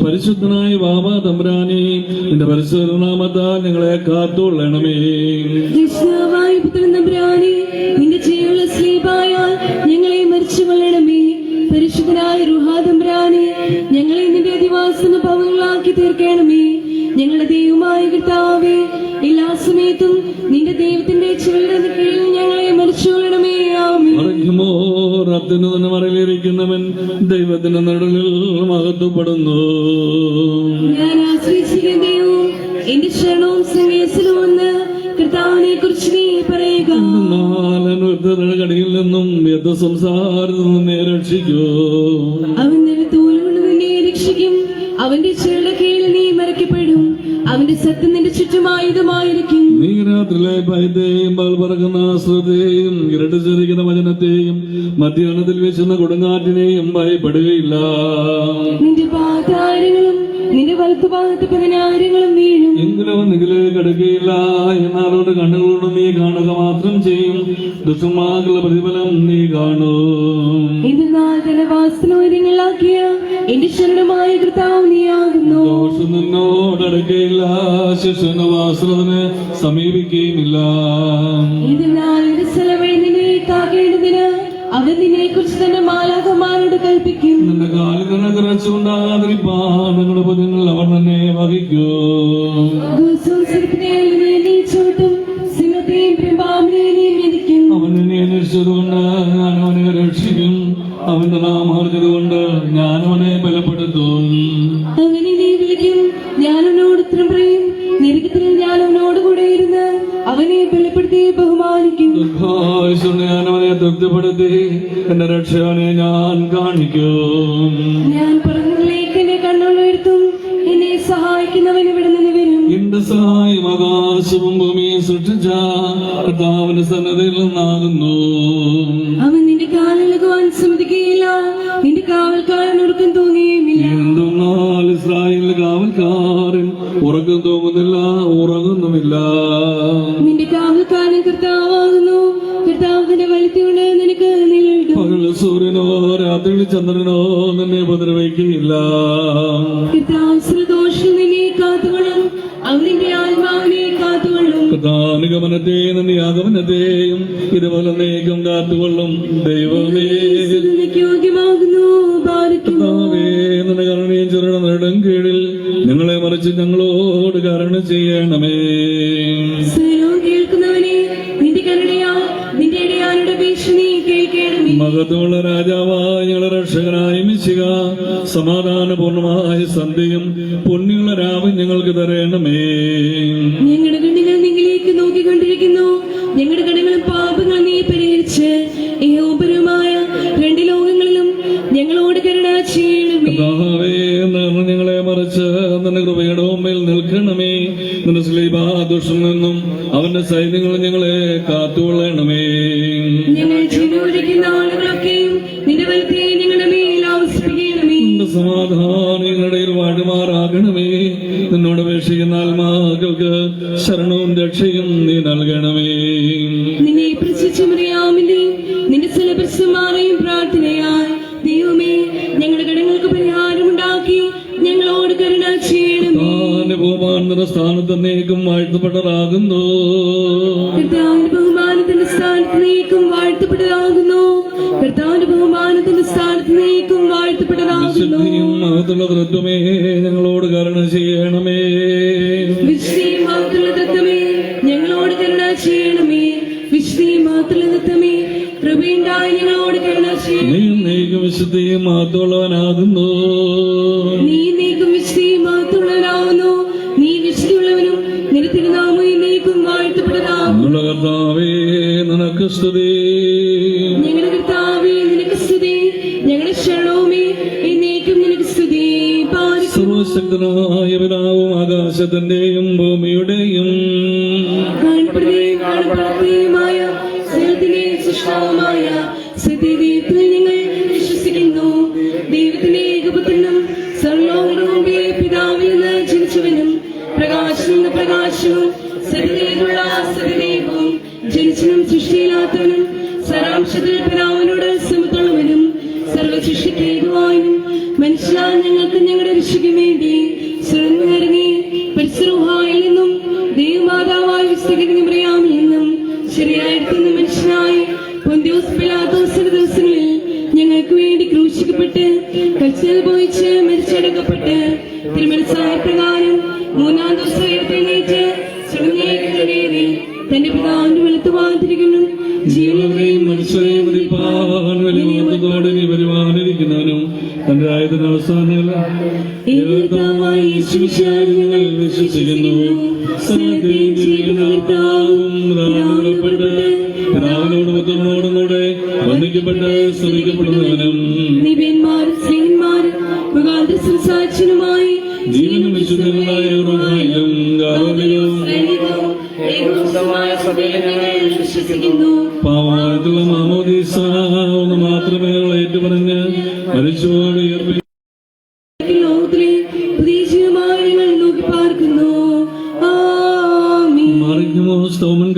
പരിശുദ്ധനായ ബാബാ തമ്പുരാനെ, നിന്റെ പരിശുദ്ധ നാമത്താൽ ഞങ്ങളെ കാത്തുകൊള്ളണമേ. കൃഷ്ണവായ പുത്രൻ തമ്പുരാനെ, നിന്റെ ജീവനുള്ള സ്ലീബായാൽ ഞങ്ങളെ മരിച്ചു കൊള്ളണമേ. പരിശുദ്ധനായ റുഹാ തമ്പുരാനെ, ഞങ്ങളെ നിന്റെ അധിവാസന ഭവങ്ങളാക്കി തീർക്കണമേ. ഞങ്ങളുടെ ദൈവമായ കർത്താവേ, എല്ലാ സമയത്തും നിന്റെ ദൈവത്തിന്റെ ചുവടുകളുടെ കീഴിൽ ഞങ്ങളെ മരിച്ചു കൊള്ളണമേ. ആമേൻ. റബ്ബിന് തന്നെ മറയിലിരിക്കുന്നവൻ ദൈവത്തിന്റെ നടുവിൽ മഹത്വപ്പെടുന്നു. ഞാൻ ആശ്രയിച്ചിരിക്കുന്ന ദൈവവും എന്റെ ശരണവും സങ്കേതവുമെന്ന് കർത്താവിനെ കുറിച്ച് നീ പറയുക. കടിയിൽ നിന്നും സംസാരത്തിൽ നിന്നെ രക്ഷിക്കൂ. അവൻ നിന്റെ തോലുകൊണ്ട് നിന്നെ രക്ഷിക്കും. അവന്റെ ചെറുടെ കീഴിൽ നീ മറയ്ക്കപ്പെടും. അവന്റെ സത്യം നിന്റെ ചുറ്റുമായുധമായിരിക്കും. നീ രാത്രിയിലെ ഭയത്തെയും പകൽ പറക്കുന്ന ശ്രദ്ധയെയും ഇരട്ടിച്ചിരിക്കുന്ന വചനത്തെയും മധ്യാഹ്നത്തിൽ വീശുന്ന കൊടുങ്കാറ്റിനെയും ഭയപ്പെടുകയില്ല. നിന്റെ പാതാരങ്ങളും നിന്റെ വലത്തുഭാഗത്ത് 10,000 വീഴും. എങ്കിലും നികില് കിടക്കുകയില്ല. എന്നാലോട് കണ്ണുകളോട് നീ കാണുക മാത്രം ചെയ്യും. ദുഷ്ടന്മാർക്കുള്ള പ്രതിഫലം നീ കാണും. എന്നാൽ തന്നെ വാസ്തവങ്ങളാക്കിയ എന്റെ ശരണമായ കർത്താവ് നീയാകുന്നു. ദോഷം നിന്നോടടുക്കയില്ല, ശിശുവിന്റെ വാസ്ത്രത്തിന് സമീപിക്കുകയുമില്ല. എന്നാൽ എന്റെ സ്ഥലവഴി നിന്നെ കാക്കേണ്ടതിന് അവൻ നിന്നെ കുറിച്ച് തന്നെ മാലാഖമാരോട് കൽപ്പിക്കും. നിന്റെ കാലിൽ തന്നെ കുറച്ചുകൊണ്ടാതിരിപ്പാൻ നിങ്ങളുടെ കുഞ്ഞുങ്ങൾ അവർ തന്നെ വഹിക്കൂ. അവൻ എന്നെ അന്വേഷിച്ചതുകൊണ്ട് ഞാൻ അവനെ രക്ഷിക്കും. അവന്റെ നാമം അറിഞ്ഞതുകൊണ്ട് ഞാൻ അവനെ ബലപ്പെടുത്തും. അങ്ങനെ നീ വിളിക്കും, ഞാൻ അവനോട് ഉത്തരം പറയും. നിരക്കത്തിൽ ഞാൻ അവനോട് കൂടെ ഇരുന്ന് അവനെ ബലപ്പെടുത്തി ബഹുമാനിക്കും. ഞാൻ അവനെ തൃപ്തിപ്പെടുത്തി എന്റെ രക്ഷകനെ ഞാൻ കാണിക്കും. ഞാൻ പറഞ്ഞതിലേക്ക് എന്നെ കണ്ണുയർത്തും. എന്നെ സഹായിക്കുന്നവൻ ഇവിടെ നിന്ന് വരും. എന്റെ സഹായം ആകാശവും ഭൂമിയെ സൃഷ്ടിച്ച കർത്താവിന്റെ സന്നദ്ധയിൽ നിന്നാകുന്നു. അവൻ നിന്റെ കാലിളകുവാൻ സമ്മതിക്കുകയില്ല. നിന്റെ കാവൽക്കാരൻ ഉറക്കം തൂങ്ങുകയുമില്ല. എന്തെന്നാൽ ഇസ്രായേലിന്റെ കാവൽക്കാരൻ ഉറക്കം തൂങ്ങുന്നില്ല, ഉറങ്ങുന്നുമില്ല. നിന്റെ കാവൽക്കാരൻ കർത്താവാകുന്നു. കർത്താവിന്റെ വലത്തിയുണ്ട് നിനക്ക് നിഴലിടും. പകൽ സൂര്യനോ രാത്രി ചന്ദ്രനോ നിന്നെ ഉപദ്രവിക്കുകയില്ല. കർത്താവ് ദോഷം നിന്നെ കാത്തുകൊള്ളും. അവന്റെ ആത്മാവിനെ കാത്തുകൊള്ളും. കർത്താനുഗമനത്തെയും നിന്റെ ആഗമനത്തെയും ഇതുപോലെ നീക്കം കാത്തുകൊള്ളും. ദൈവമേ യോഗ്യമാകുന്നു. കർത്താവേ, നിന്റെ കരുണയും ചെറുട നെടും കീഴിൽ ഞങ്ങളെ മറിച്ച് ഞങ്ങളോട് കരുണ ചെയ്യണമേ. കേൾക്കുന്നവനെ, നിന്റെ കരുണയാ നിന്റെ ഇടയാനുടെ ഭീഷണി കേൾക്കണമേ. മഹത്വമുള്ള രാജാവായ ഞങ്ങളുടെ രക്ഷകനായ മിശിഹ, സമാധാനപൂർണമായ സന്ധ്യയും പുണ്യമുള്ള രാവും ഞങ്ങൾക്ക് തരണമേ. ഞങ്ങളുടെ കണ്ണുകൾ നിങ്ങളിലേക്ക് നോക്കിക്കൊണ്ടിരിക്കുന്നു. ഞങ്ങളുടെ കടങ്ങളും പാപങ്ങളും നീ പരിഹരിച്ച് ഏകോപരമായ 2 ലോകങ്ങളിലും ഞങ്ങളോട് കരുണ ചെയ്യണമേ. കർത്താവേ, ഞങ്ങളെ മറിച്ച് നിന്റെ കൃപയുടെ മുമ്പിൽ നിൽക്കണമേ. നിന്റെ സ്ലീബാ ദുഷ്ടനിൽ നിന്നും അവന്റെ സൈന്യങ്ങൾ ഞങ്ങളെ കാത്തുകൊള്ളണമേ. ഞങ്ങൾ ജീവിക്കുന്ന ആളുകളൊക്കെയും നിന്റെ വലത്തെ ഞങ്ങളുടെ മേൽ ആവസിപ്പിക്കണമേ. നിന്റെ സമാധാനം ഞങ്ങളുടെ വാഴുമാറാകണമേ. നിന്നോട് അപേക്ഷിക്കുന്ന ആത്മാക്കൾ ശരണവും രക്ഷയും നീ നൽകണമേ. നിന്നെ പ്രസിദ്ധമറിയാമില്ലേ നിന്റെ സുലഭമാരെയും പ്രാർത്ഥനയായി ദൈവമേ ഞങ്ങളുടെ കടങ്ങൾക്ക് പരിഹാരമുണ്ടാക്കി ഞങ്ങളോട് കരുണ ചെയ്യണമേ. ബഹുമാനത്തിന്റെ സ്ഥാനത്തേക്കും വാഴ്ത്തപ്പെട്ടതാകുന്നു. ബഹുമാനത്തിന്റെ സ്ഥാനത്തേക്കും വാഴ്ത്തപ്പെട്ടതാകുന്നു. കർത്താവിന്റെ ബഹുമാനത്തിന്റെ സ്ഥാനത്തേക്കും വാഴ്ത്തപ്പെട്ടതാകുന്നു. തത്വമേ ഞങ്ങളോട് കരുണ ചെയ്യണമേ. വിശ്വീമാത്തുള്ള തത്വമേ ഞങ്ങളോട് കരുണ ചെയ്യണമേ. വിശ്വീമാത്തുള്ള തത്വമേ കൃപയുണ്ടായി ഞങ്ങളോട് കരുണ ചെയ്യണമേ. നീ വിശുദ്ധിയും മാത്രമുള്ളവനാകുന്നു. നീ നീക്കും വിശുദ്ധിയും മാത്രമുള്ളവനാകുന്നു. നീ വിശുദ്ധിയുള്ളവനും നിന്റെ തിരുനാമം നീക്കും വാഴ്ത്തപ്പെട്ടതാകുന്നു. കർത്താവേ നിനക്ക് സ്തുതി. ഞങ്ങളുടെ കർത്താവേ നിനക്ക് സ്തുതി. ഞങ്ങളുടെ ശരണവുമേ എന്നേക്കും നിനക്ക് സ്തുതി. സർവശക്തനായ പിതാവും ആകാശത്തിന്റെയും ഭൂമിയുടെയും കാണപ്പെടുകയുമായ സകലത്തിന്റെയും സൃഷ്ടാവുമായ സത്യദൈവത്തിൽ ഞങ്ങൾ വിശ്വസിക്കുന്നു. ദൈവത്തിന്റെ ഏകപുത്രനും സർവ്വലോകങ്ങളുടെ പിതാവിൽ നിന്ന് ജനിച്ചവനും പ്രകാശം നിന്ന് പ്രകാശവും സത്യദൈവമുള്ള സത്യദൈവവും ജനിച്ചനും സൃഷ്ടിയില്ലാത്തവനും സാരാംശത്തിൽ പിതാവിനോട് സമത്തുള്ളവനും സർവശിഷ്യക്കേകുവാനും മനുഷ്യരാൽ ഞങ്ങൾക്ക് ഞങ്ങളുടെ രക്ഷയ്ക്ക് വേണ്ടി സ്വർഗ്ഗമിറങ്ങി പരിശുദ്ധയിൽ നിന്നും ദൈവമാതാവായ വിസ്തരിക്കറിയാമിൽ നിന്നും ശരിയായിരിക്കുന്ന മനുഷ്യനായി പൊന്തിയോസ് പിലാത്തോസിന്റെ ദിവസങ്ങളിൽ ഞങ്ങൾക്ക് വേണ്ടി ക്രൂശിക്കപ്പെട്ട് കച്ചൽ പോയിച്ച് മരിച്ചടക്കപ്പെട്ട് തിരുമനസ്സായ പ്രകാരം മൂന്നാം ദിവസം ഉയർത്തെഴുന്നേറ്റ് സ്വർഗ്ഗത്തിലേറി തന്റെ പിതാവിന്റെ വലത്തുഭാഗത്തിരിക്കുന്നു. ജീവനെയും മനുഷ്യരെയും വലിയത്തോടെ നീ വരുവാനിരിക്കുന്നവനും തന്റെ ആയതിന് അവസാനങ്ങൾ ഞങ്ങൾ വിശ്വസിക്കുന്നു. പിതാവിനോട് പുത്രനോടും കൂടെ വന്ദിക്കപ്പെട്ട് സ്തുതിക്കപ്പെടുന്നവനും നിബിയന്മാരും സ്ത്രീയന്മാരും സംസാരിച്ചനുമായി ജീവനും വിശുദ്ധനായ റുഹായിലും ഗാവലിലും പാവമായിട്ടുള്ള മാമോദീസ ഒന്ന് മാത്രമേ ഏറ്റുപറഞ്ഞ് മരിച്ചോട് ലോകത്തിലെ പുതിയ ജീവിതമായി ഞങ്ങൾ നോക്കി പാർക്കുന്നു. മറിഞ്ഞുമോ സ്തോമൻ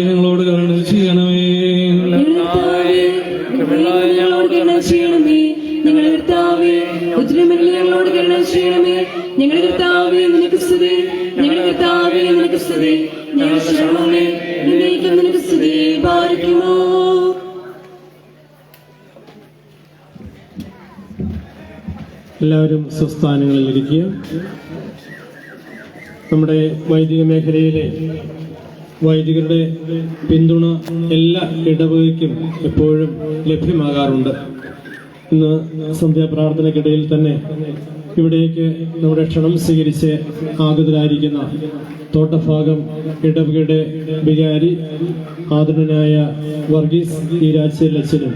ഞങ്ങളോട് കരുണ ചെയ്യണമേ. ഞങ്ങളുടെ കർത്താവേ ഉദ്രമല്ലേ ഞങ്ങളോട് കരുണ ചെയ്യണമേ. ഞങ്ങളുടെ കർത്താവേ നിനക്ക് സ്തുതി. ഞങ്ങളുടെ കർത്താവേ നിനക്ക് സ്തുതി. ഞങ്ങളുടെ ശരണമേ നിന്നേക്കും നിനക്ക് സ്തുതി. പാലിക്കുമോ എല്ലാവരും സ്വസ്ഥാനങ്ങളിൽ ഇരിക്കുക. നമ്മുടെ വൈദിക മേഖലയിലെ വൈദികരുടെ പിന്തുണ എല്ലാ ഇടവകയ്ക്കും എപ്പോഴും ലഭ്യമാകാറുണ്ട്. ഇന്ന് സന്ധ്യാപ്രാർത്ഥനയ്ക്കിടയിൽ തന്നെ ഇവിടേക്ക് നമ്മുടെ ക്ഷണം സ്വീകരിച്ച് ആഗതരായിരിക്കുന്ന തോട്ടഭാഗം ഇടവകയുടെ വികാരി ആദരണീയനായ വർഗീസ് ഈരാച്ചേലച്ചനും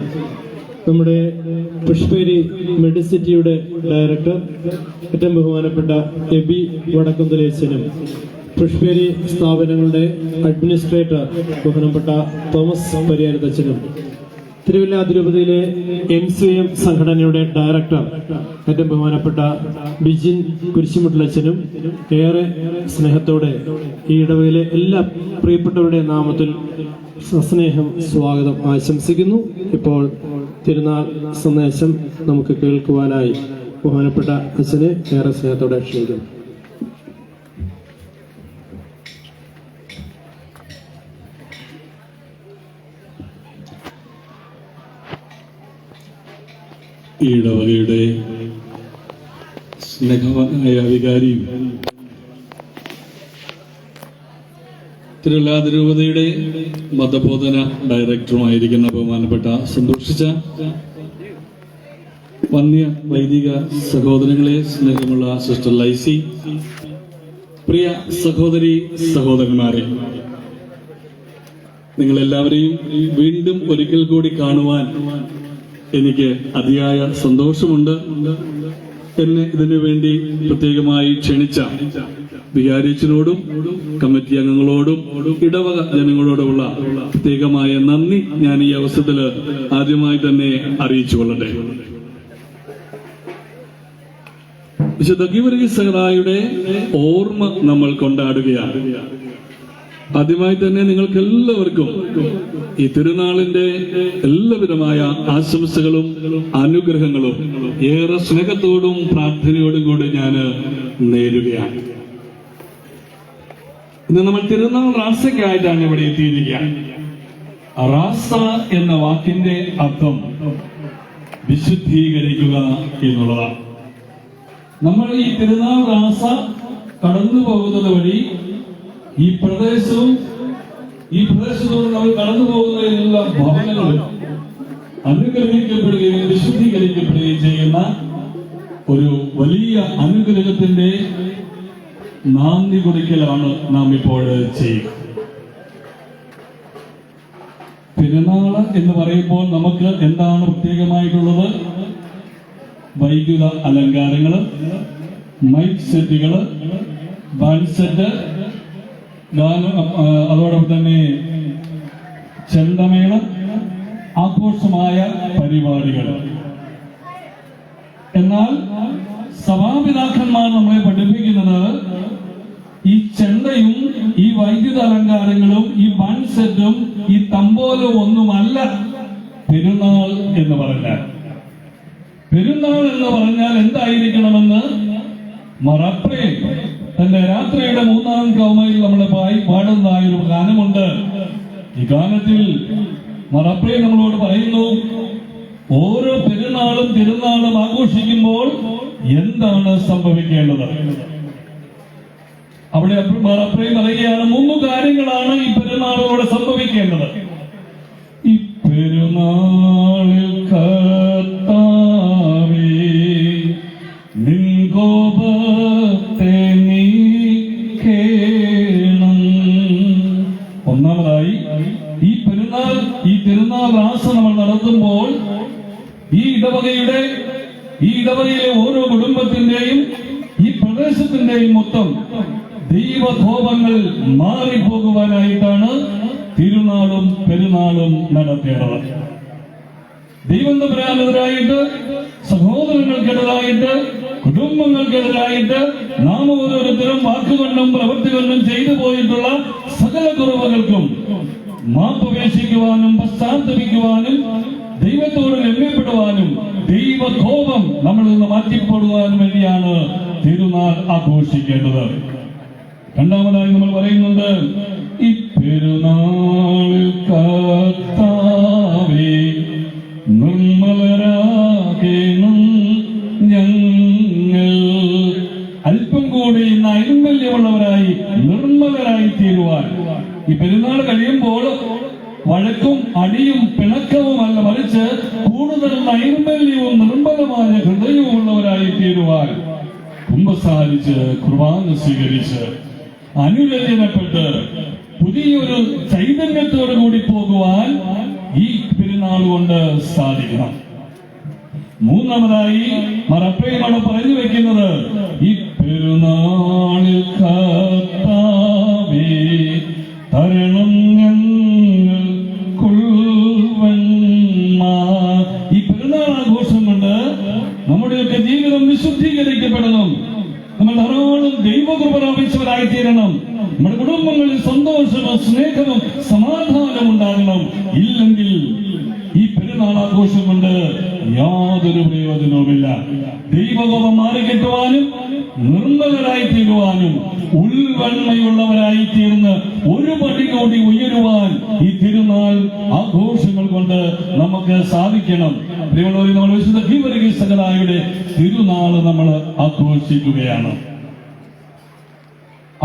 നമ്മുടെ പുഷ്പേരി മെഡിസിറ്റിയുടെ ഡയറക്ടർ ഏറ്റവും ബഹുമാനപ്പെട്ട എബി വടക്കുന്തലേച്ചനും പുഷ്പേരി സ്ഥാപനങ്ങളുടെ അഡ്മിനിസ്ട്രേറ്റർ ബഹുമാനപ്പെട്ട തോമസ് പരിയാരത്തച്ഛനും തിരുവല്ല അതിരൂപതയിലെ MCM സംഘടനയുടെ ഡയറക്ടർ ഏറ്റവും ബഹുമാനപ്പെട്ട ബിജിൻ കുരിശുമുട്ടലച്ചനും ഏറെ സ്നേഹത്തോടെ ഈ ഇടവകയിലെ എല്ലാ പ്രിയപ്പെട്ടവരുടെ നാമത്തിൽ സസ്നേഹം സ്വാഗതം ആശംസിക്കുന്നു. ഇപ്പോൾ തിരുനാൾ സന്ദേശം നമുക്ക് കേൾക്കുവാനായി ബഹുമാനപ്പെട്ട അച്ഛനെ ഏറെ സ്നേഹത്തോടെ ക്ഷണിക്കുന്നു. ഈ ഇടവകയുടെ സ്നേഹവാനായ വികാരിയും തിരുവല്ല അതിരൂപതയുടെ മതബോധന ഡയറക്ടറുമായിരിക്കുന്ന ബഹുമാനപ്പെട്ട സന്തോഷിച്ച വന്യ വൈദിക സഹോദരങ്ങളെ, സ്നേഹമുള്ള സിസ്റ്റർ ലൈസി, പ്രിയ സഹോദരി സഹോദരന്മാരെ, നിങ്ങളെല്ലാവരെയും വീണ്ടും ഒരിക്കൽ കൂടി കാണുവാൻ എനിക്ക് അതിയായ സന്തോഷമുണ്ട്. എന്നെ ഇതിനു വേണ്ടി പ്രത്യേകമായി ക്ഷണിച്ച വികാരിയച്ഛനോടും കമ്മിറ്റി അംഗങ്ങളോടും ഇടവക ജനങ്ങളോടുമുള്ള പ്രത്യേകമായ നന്ദി ഞാൻ ഈ അവസരത്തിൽ ആദ്യമായി തന്നെ അറിയിച്ചു കൊള്ളട്ടെ. വിശുദ്ധ ഗീവർഗീസ് സഹറായുടെ ഓർമ്മ നമ്മൾ കൊണ്ടാടുകയാണ്. ആദ്യമായി തന്നെ നിങ്ങൾക്ക് എല്ലാവർക്കും ഈ തിരുനാളിന്റെ എല്ലാവിധമായ ആശംസകളും അനുഗ്രഹങ്ങളും ഏറെ സ്നേഹത്തോടും പ്രാർത്ഥനയോടും കൂടി ഞാൻ നേരുകയാണ്. ഇന്ന് നമ്മൾ തിരുനാൾ റാസയ്ക്കായിട്ടാണ് ഇവിടെ എത്തിയിരിക്കുക. റാസ എന്ന വാക്കിന്റെ അർത്ഥം വിശുദ്ധീകരിക്കുക എന്നുള്ളതാണ്. നമ്മൾ ഈ തിരുനാൾ റാസ കടന്നു പോകുന്നത് വഴി ഈ പ്രദേശത്തോട് നമ്മൾ കടന്നു പോകുന്ന എല്ലാ ഭവനങ്ങളും അനുഗ്രഹിക്കപ്പെടുകയും വിശുദ്ധീകരിക്കപ്പെടുകയും ചെയ്യുന്ന ഒരു വലിയ അനുഗ്രഹത്തിന്റെ നാന്ദി കുറിക്കലാണ് നാം ഇപ്പോൾ ചെയ്യുക. പെരുന്നാള് എന്ന് പറയുമ്പോൾ നമുക്ക് എന്താണ് പ്രത്യേകമായിട്ടുള്ളത്? വൈദ്യുത അലങ്കാരങ്ങള്, മൈക്ക് സെറ്റുകള്, ബാൻഡ് സെറ്റ്, അതോടൊപ്പം തന്നെ ചെണ്ടമേള, ആഘോഷമായ പരിപാടികൾ. എന്നാൽ സഭാപിതാക്കന്മാർ നമ്മളെ പഠിപ്പിക്കുന്നത് ഈ ചെണ്ടയും ഈ വൈദ്യുത അലങ്കാരങ്ങളും ഈ ബാൻഡ് സെറ്റും ഈ തമ്പോലവും ഒന്നുമല്ല പെരുന്നാൾ എന്ന് പറഞ്ഞാൽ. പെരുന്നാൾ എന്ന് പറഞ്ഞാൽ എന്തായിരിക്കണമെന്ന് മറപ്രേ തന്റെ രാത്രിയുടെ 3-ാം കൗമയിൽ നമ്മളെ പാടുന്നതായ ഒരു ഗാനമുണ്ട്. ഈ ഗാനത്തിൽ മറപ്രേ നമ്മളോട് പറയുന്നു, ഓരോ പെരുന്നാളും തിരുനാളും ആഘോഷിക്കുമ്പോൾ എന്താണ് സംഭവിക്കേണ്ടത്. അവിടെ മറപ്രേ പറയുകയാണ്, 3 കാര്യങ്ങളാണ് ഈ പെരുന്നാളിലൂടെ സംഭവിക്കേണ്ടത്. ഈ പെരുന്നാളിൽ കർത്താവേ നിൻ കോപത്തെ നീക്കേണം. ഒന്നാമതായി ഈ തിരുനാൾ റാസ നമ്മൾ നടത്തുമ്പോൾ ഈ ഇടവകയിലെ ഓരോ കുടുംബത്തിന്റെയും ഈ പ്രദേശത്തിന്റെയും മൊത്തം ദൈവകോപങ്ങൾ മാറിപ്പോകുവാനായിട്ടാണ് തിരുനാളും പെരുന്നാളും നടത്തേണ്ടത്. ദൈവം തമ്പുരാനെതിരായിട്ട്, സഹോദരങ്ങൾക്കെതിരായിട്ട്, കുടുംബങ്ങൾക്കെതിരായിട്ട് നാം ഓരോരുത്തരും വാക്കുകൊണ്ടും പ്രവൃത്തി കൊണ്ടും ചെയ്തു പോയിട്ടുള്ള സകല കുറവുകൾക്കും മാപ്പപേക്ഷിക്കുവാനും പശ്ചാത്തപിക്കുവാനും ദൈവത്തോട് രമ്യപ്പെടുവാനും ദൈവകോപം നമ്മളിൽ നിന്ന് മാറ്റിപ്പെടുവാനും വേണ്ടിയാണ് തിരുനാൾ ആഘോഷിക്കേണ്ടത്. രണ്ടാമതായി നമ്മൾ പറയുന്നുണ്ട്, ഈ പെരുന്നാളിൽ കർത്താവേ നിർമ്മലരാകേണം ഞങ്ങൾ. അല്പം കൂടി നൈർമല്യമുള്ളവരായി നിർമ്മലരായി തീരുവാൻ. ഈ പെരുന്നാൾ കഴിയുമ്പോൾ വഴക്കും അടിയും പിണക്കവുമല്ല, മറിച്ച് കൂടുതൽ നൈർമല്യവും നിർമ്മലമായ ഹൃദയവും ഉള്ളവരായി തീരുവാൻ കുമ്പസാരിച്ച് കുർബാന സ്വീകരിച്ച് അനുരഞ്ജനപ്പെട്ട് പുതിയൊരു ചൈതന്യത്തോടു കൂടി പോകുവാൻ ഈ പെരുന്നാൾ കൊണ്ട് സാധിക്കണം. മൂന്നാമതായി മറപ്രേമാണ് പറഞ്ഞു വെക്കുന്നത്, ഈ പെരുന്നാളിൽ കർത്താവേ തരണം ഞങ്ങൾക്കുൾവന്മാർ. ഈ പെരുന്നാൾ ആഘോഷം കൊണ്ട് നമ്മുടെയൊക്കെ ജീവിതം വിശുദ്ധീകരിക്കപ്പെടണം. നമ്മൾ ധാരാളം ദൈവകൃപ പ്രാപിച്ചവരായി തീരണം. നമ്മുടെ കുടുംബങ്ങളിൽ സന്തോഷവും സ്നേഹവും സമാധാനവും ഉണ്ടാകണം. ഇല്ലെങ്കിൽ ഈ പെരുന്നാൾ ആഘോഷം കൊണ്ട് യാതൊരു പ്രയോജനവുമില്ല. ദൈവകോപം മാറിക്കിട്ടുവാനും നിർമ്മലരായി തീരുവാനും ഉൾവന്മയുള്ളവരായി തീർന്ന് ഒരു പടി കൂടി ഉയരുവാൻ ഈ തിരുനാൾ ആഘോഷങ്ങൾ കൊണ്ട് നമുക്ക് സാധിക്കണം. പ്രിയമുള്ളവരെ, നമ്മൾ വിശുദ്ധ ഗീവർഗീസ് സഹറായുടെ തിരുനാൾ നമ്മൾ ആഘോഷിക്കുകയാണ്.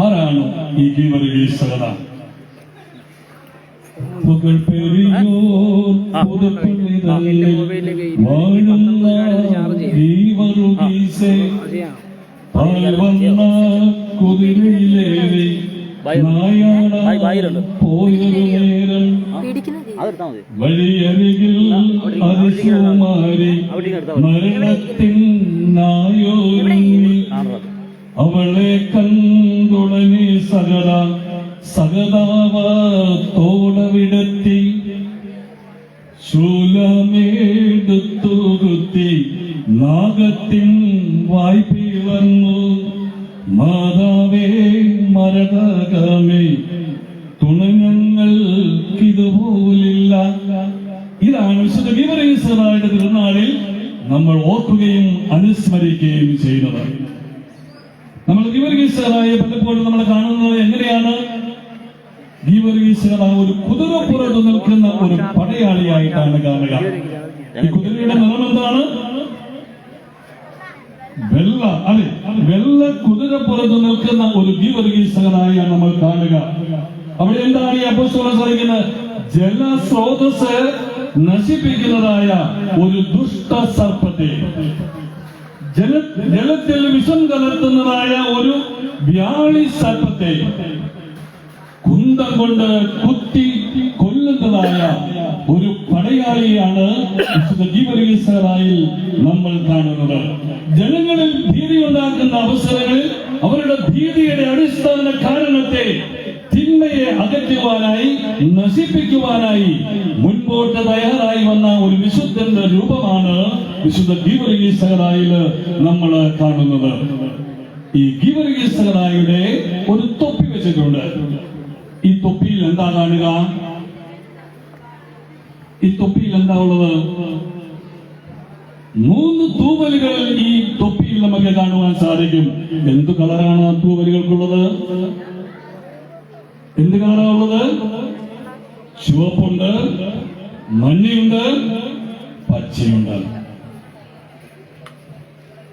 ആരാണ് ഈ ഗീവർഗീസ് സഹറ? വാഴുന്ന ഗീവർഗീസേ കുതിരയിലേറി നായാടാൻ പോയൊരു നേരം വഴിയരികിൽ അതിശുമാരി മരണത്തിൻ നായോരി അവളെ കണ്ടു സഹതാവത്തോടവിടത്തി ശൂലമേടുത്തു കുത്തി നാഗത്തിൻ വായ്പിളർന്നു. മാതാവേ മരതകമേ തുണ ഞങ്ങൾക്കിതുപോലില്ല. ഇതാണ് വിശുദ്ധ ഗീവർഗീസ്യരുടെ തിരുനാളിൽ നമ്മൾ ഓർക്കുകയും അനുസ്മരിക്കുകയും ചെയ്യുന്നത്. നമ്മൾ ഗീവർഗീസ്യരായ പലപ്പോഴും നമ്മൾ കാണുന്നത് എങ്ങനെയാണ്? ഗീവർഗീസ്യർ ഒരു കുതിരപ്പുറത്ത് നിൽക്കുന്ന ഒരു പടയാളിയായിട്ടാണ് കാണുക. ഈ കുതിരയുടെ നിറം എന്താണ്? വെള്ള. അതെ, വെള്ള കുതിരപ്പുറത്ത് നിൽക്കുന്ന ഒരു ഗീവർഗീസ്യരായാണ് നമ്മൾ കാണുക. അവിടെ എന്താണ് ഈ അപ്പോസ്തലൻ പറയുന്നത്? ജലസ്രോതസ് നശിപ്പിക്കുന്നതായ ഒരു ദുഷ്ട സർപ്പത്തെ, ജലത്തിൽ വിഷം കലർത്തുന്നതായ ഒരു വ്യാളി സർപ്പത്തെ കുന്തം കൊണ്ട് കുത്തി കൊല്ലുന്നതായ ഒരു പടയാളിയാണ് വിശുദ്ധ ഗീവർഗീസ്യരായിൽ നമ്മൾ കാണുന്നത്. ജനങ്ങളിൽ ഭീതി ഉണ്ടാക്കുന്ന അവസരങ്ങളിൽ അവരുടെ ഭീതിയുടെ അടിസ്ഥാന കാരണത്തെ, തിന്മയെ അകറ്റുവാനായി, നശിപ്പിക്കുവാനായി മുൻപോട്ട് തയ്യാറായി വന്ന ഒരു വിശുദ്ധന്റെ രൂപമാണ് വിശുദ്ധ ഗീവർഗീസ്യരായിൽ നമ്മൾ കാണുന്നത്. ഈ ഗീവർഗീസ്യരായുടെ ഒരു തൊപ്പി വെച്ചിട്ടുണ്ട്. ഈ തൊപ്പിയിൽ എന്താ കാണുക? ഈ തൊപ്പിയിൽ എന്താ ഉള്ളത്? 3 തൂവലുകൾ ഈ തൊപ്പിയിൽ നമുക്ക് കാണുവാൻ സാധിക്കും. എന്ത് കളറാണ് ആ തൂവലുകൾക്കുള്ളത്? എന്ത് കളറാണുള്ളത്? ചുവപ്പുണ്ട്, മഞ്ഞയുണ്ട്, പച്ചയുണ്ട്.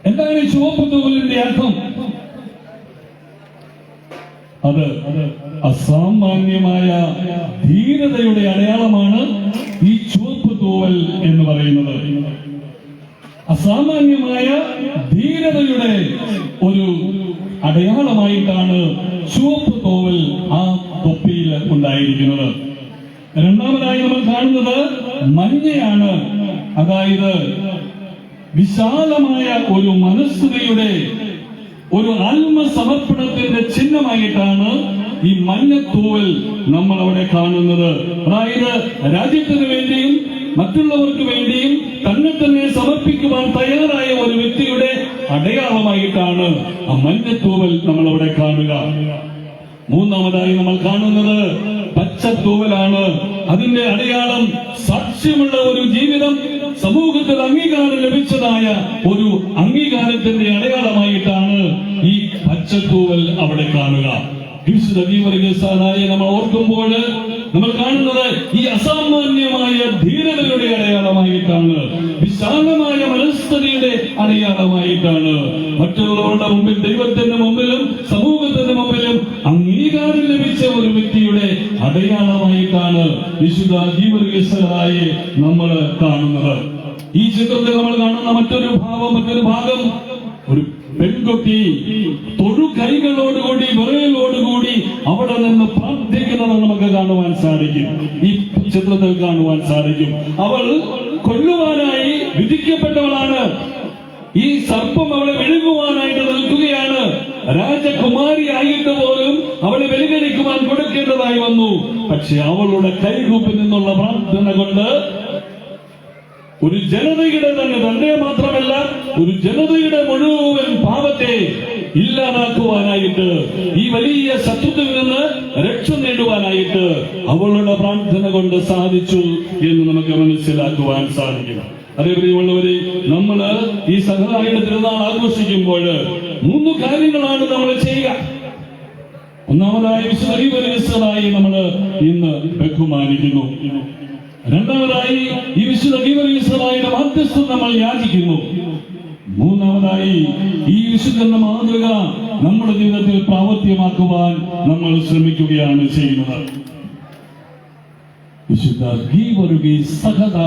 എന്താണ് ഈ ചുവപ്പ് തൂവലിന്റെ അർത്ഥം? അത് അസാമാന്യമായ ധീരതയുടെ അടയാളമാണ് ഈ ചുവപ്പ് തൂവൽ എന്ന് പറയുന്നത്. അസാമാന്യമായ ധീരതയുടെ ഒരു അടയാളമായിട്ടാണ് ചുവപ്പ് തൂവൽ ആ തൊപ്പിയിൽ ഉണ്ടായിരിക്കുന്നത്. രണ്ടാമതായി നമ്മൾ കാണുന്നത് മഞ്ഞയാണ്. അതായത് വിശാലമായ ഒരു മനസ്സുതയുടെ, ഒരു ആത്മസമർപ്പണത്തിന്റെ ചിഹ്നമായിട്ടാണ് ഈ മഞ്ഞത്തൂവൽ നമ്മൾ അവിടെ കാണുന്നത്. അതായത് രാജ്യത്തിന് വേണ്ടിയും മറ്റുള്ളവർക്ക് വേണ്ടിയും തന്നെ തന്നെ സമർപ്പിക്കുവാൻ തയ്യാറായ ഒരു വ്യക്തിയുടെ അടയാളമായിട്ടാണ് ആ മഞ്ഞത്തൂവൽ നമ്മൾ അവിടെ കാണുക. മൂന്നാമതായി നമ്മൾ കാണുന്നത് പച്ചത്തൂവലാണ്. അതിന്റെ അടയാളം സാക്ഷ്യമുള്ള ഒരു ജീവിതം, സമൂഹത്തിൽ അംഗീകാരം ലഭിച്ചതായ ഒരു അംഗീകാരത്തിന്റെ അടയാളമായിട്ടാണ് ഈ പച്ചത്തൂവൽ അവിടെ കാണുക. വിശുദ്ധ ഗീവർഗീസ്യരായ നമ്മൾ ഓർക്കുമ്പോൾ നമ്മൾ കാണുന്നത് ഈ അസാമാന്യമായ ധീരതയുടെ അടയാളമായിട്ടാണ്, വിശാലമായ മനസ്ഥിതിയുടെ അടയാളമായിട്ടാണ്. മറ്റുള്ളവരുടെ മുമ്പിൽ, ദൈവത്തിന്റെ മുമ്പിലും സമൂഹത്തിന്റെ മുമ്പിലും അംഗീകാരം ലഭിച്ച ഒരു വ്യക്തിയുടെ അടയാളമായിട്ടാണ് വിശുദ്ധ ഗീവർഗീസ്യരായ നമ്മൾ കാണുന്നത്. ഈ ചിത്രത്തിൽ നമ്മൾ കാണുന്ന മറ്റൊരു ഭാഗം ഒരു പെൺകുട്ടി തൊഴുകൈകളോടുകൂടി, വിറയലോടുകൂടി അവിടെ നിന്ന് പ്രാർത്ഥിക്കുന്നത് നമുക്ക് കാണുവാൻ സാധിക്കും. ഈ ചിത്രത്തിൽ കാണുവാൻ സാധിക്കും. അവൾ കൊല്ലുവാനായി വിധിക്കപ്പെട്ടവളാണ്. ഈ സർപ്പം അവളെ വിഴുങ്ങുവാനായിട്ട് നിൽക്കുകയാണ്. രാജകുമാരി ആയിട്ട് പോലും അവളെ ബലികഴിക്കുവാൻ കൊടുക്കേണ്ടതായി വന്നു. പക്ഷെ അവളുടെ കൈകൂപ്പിൽ നിന്നുള്ള പ്രാർത്ഥന കൊണ്ട് ഒരു ജനതയുടെ തന്നെ മാത്രമല്ല, ഒരു ജനതയുടെ മുഴുവൻ പാപത്തെ ഇല്ലാതാക്കുവാനായിട്ട്, ഈ വലിയ ശത്രുത്വത്തിൽ നിന്ന് രക്ഷ നേടുവാനായിട്ട് അവളുടെ പ്രാർത്ഥന കൊണ്ട് സാധിച്ചു എന്ന് നമുക്ക് മനസ്സിലാക്കുവാൻ സാധിക്കും. അതേപോലെയുള്ളവരെ, നമ്മള് ഈ സഹതായുടെ തിരുനാൾ ആഘോഷിക്കുമ്പോൾ 3 കാര്യങ്ങളാണ് നമ്മൾ ചെയ്യുക. ഒന്നാമതായി വിശുദ്ധ ഗീവർഗീസ്യരായി നമ്മൾ ഇന്ന് ബഹുമാനിക്കുന്നു. രണ്ടാമതായി ഈ വിശുദ്ധ ഗീവർഗീസ്യരായുടെ മധ്യസ്ഥം നമ്മൾ യാചിക്കുന്നു. മൂന്നാമതായി ഈ വിശുദ്ധന്റെ മാതൃക നമ്മുടെ ജീവിതത്തിൽ പ്രാവർത്തികമാക്കുവാൻ നമ്മൾ ശ്രമിക്കുകയാണ് ചെയ്യുന്നത്. വിശുദ്ധ ഗീവർഗീസ് സഹത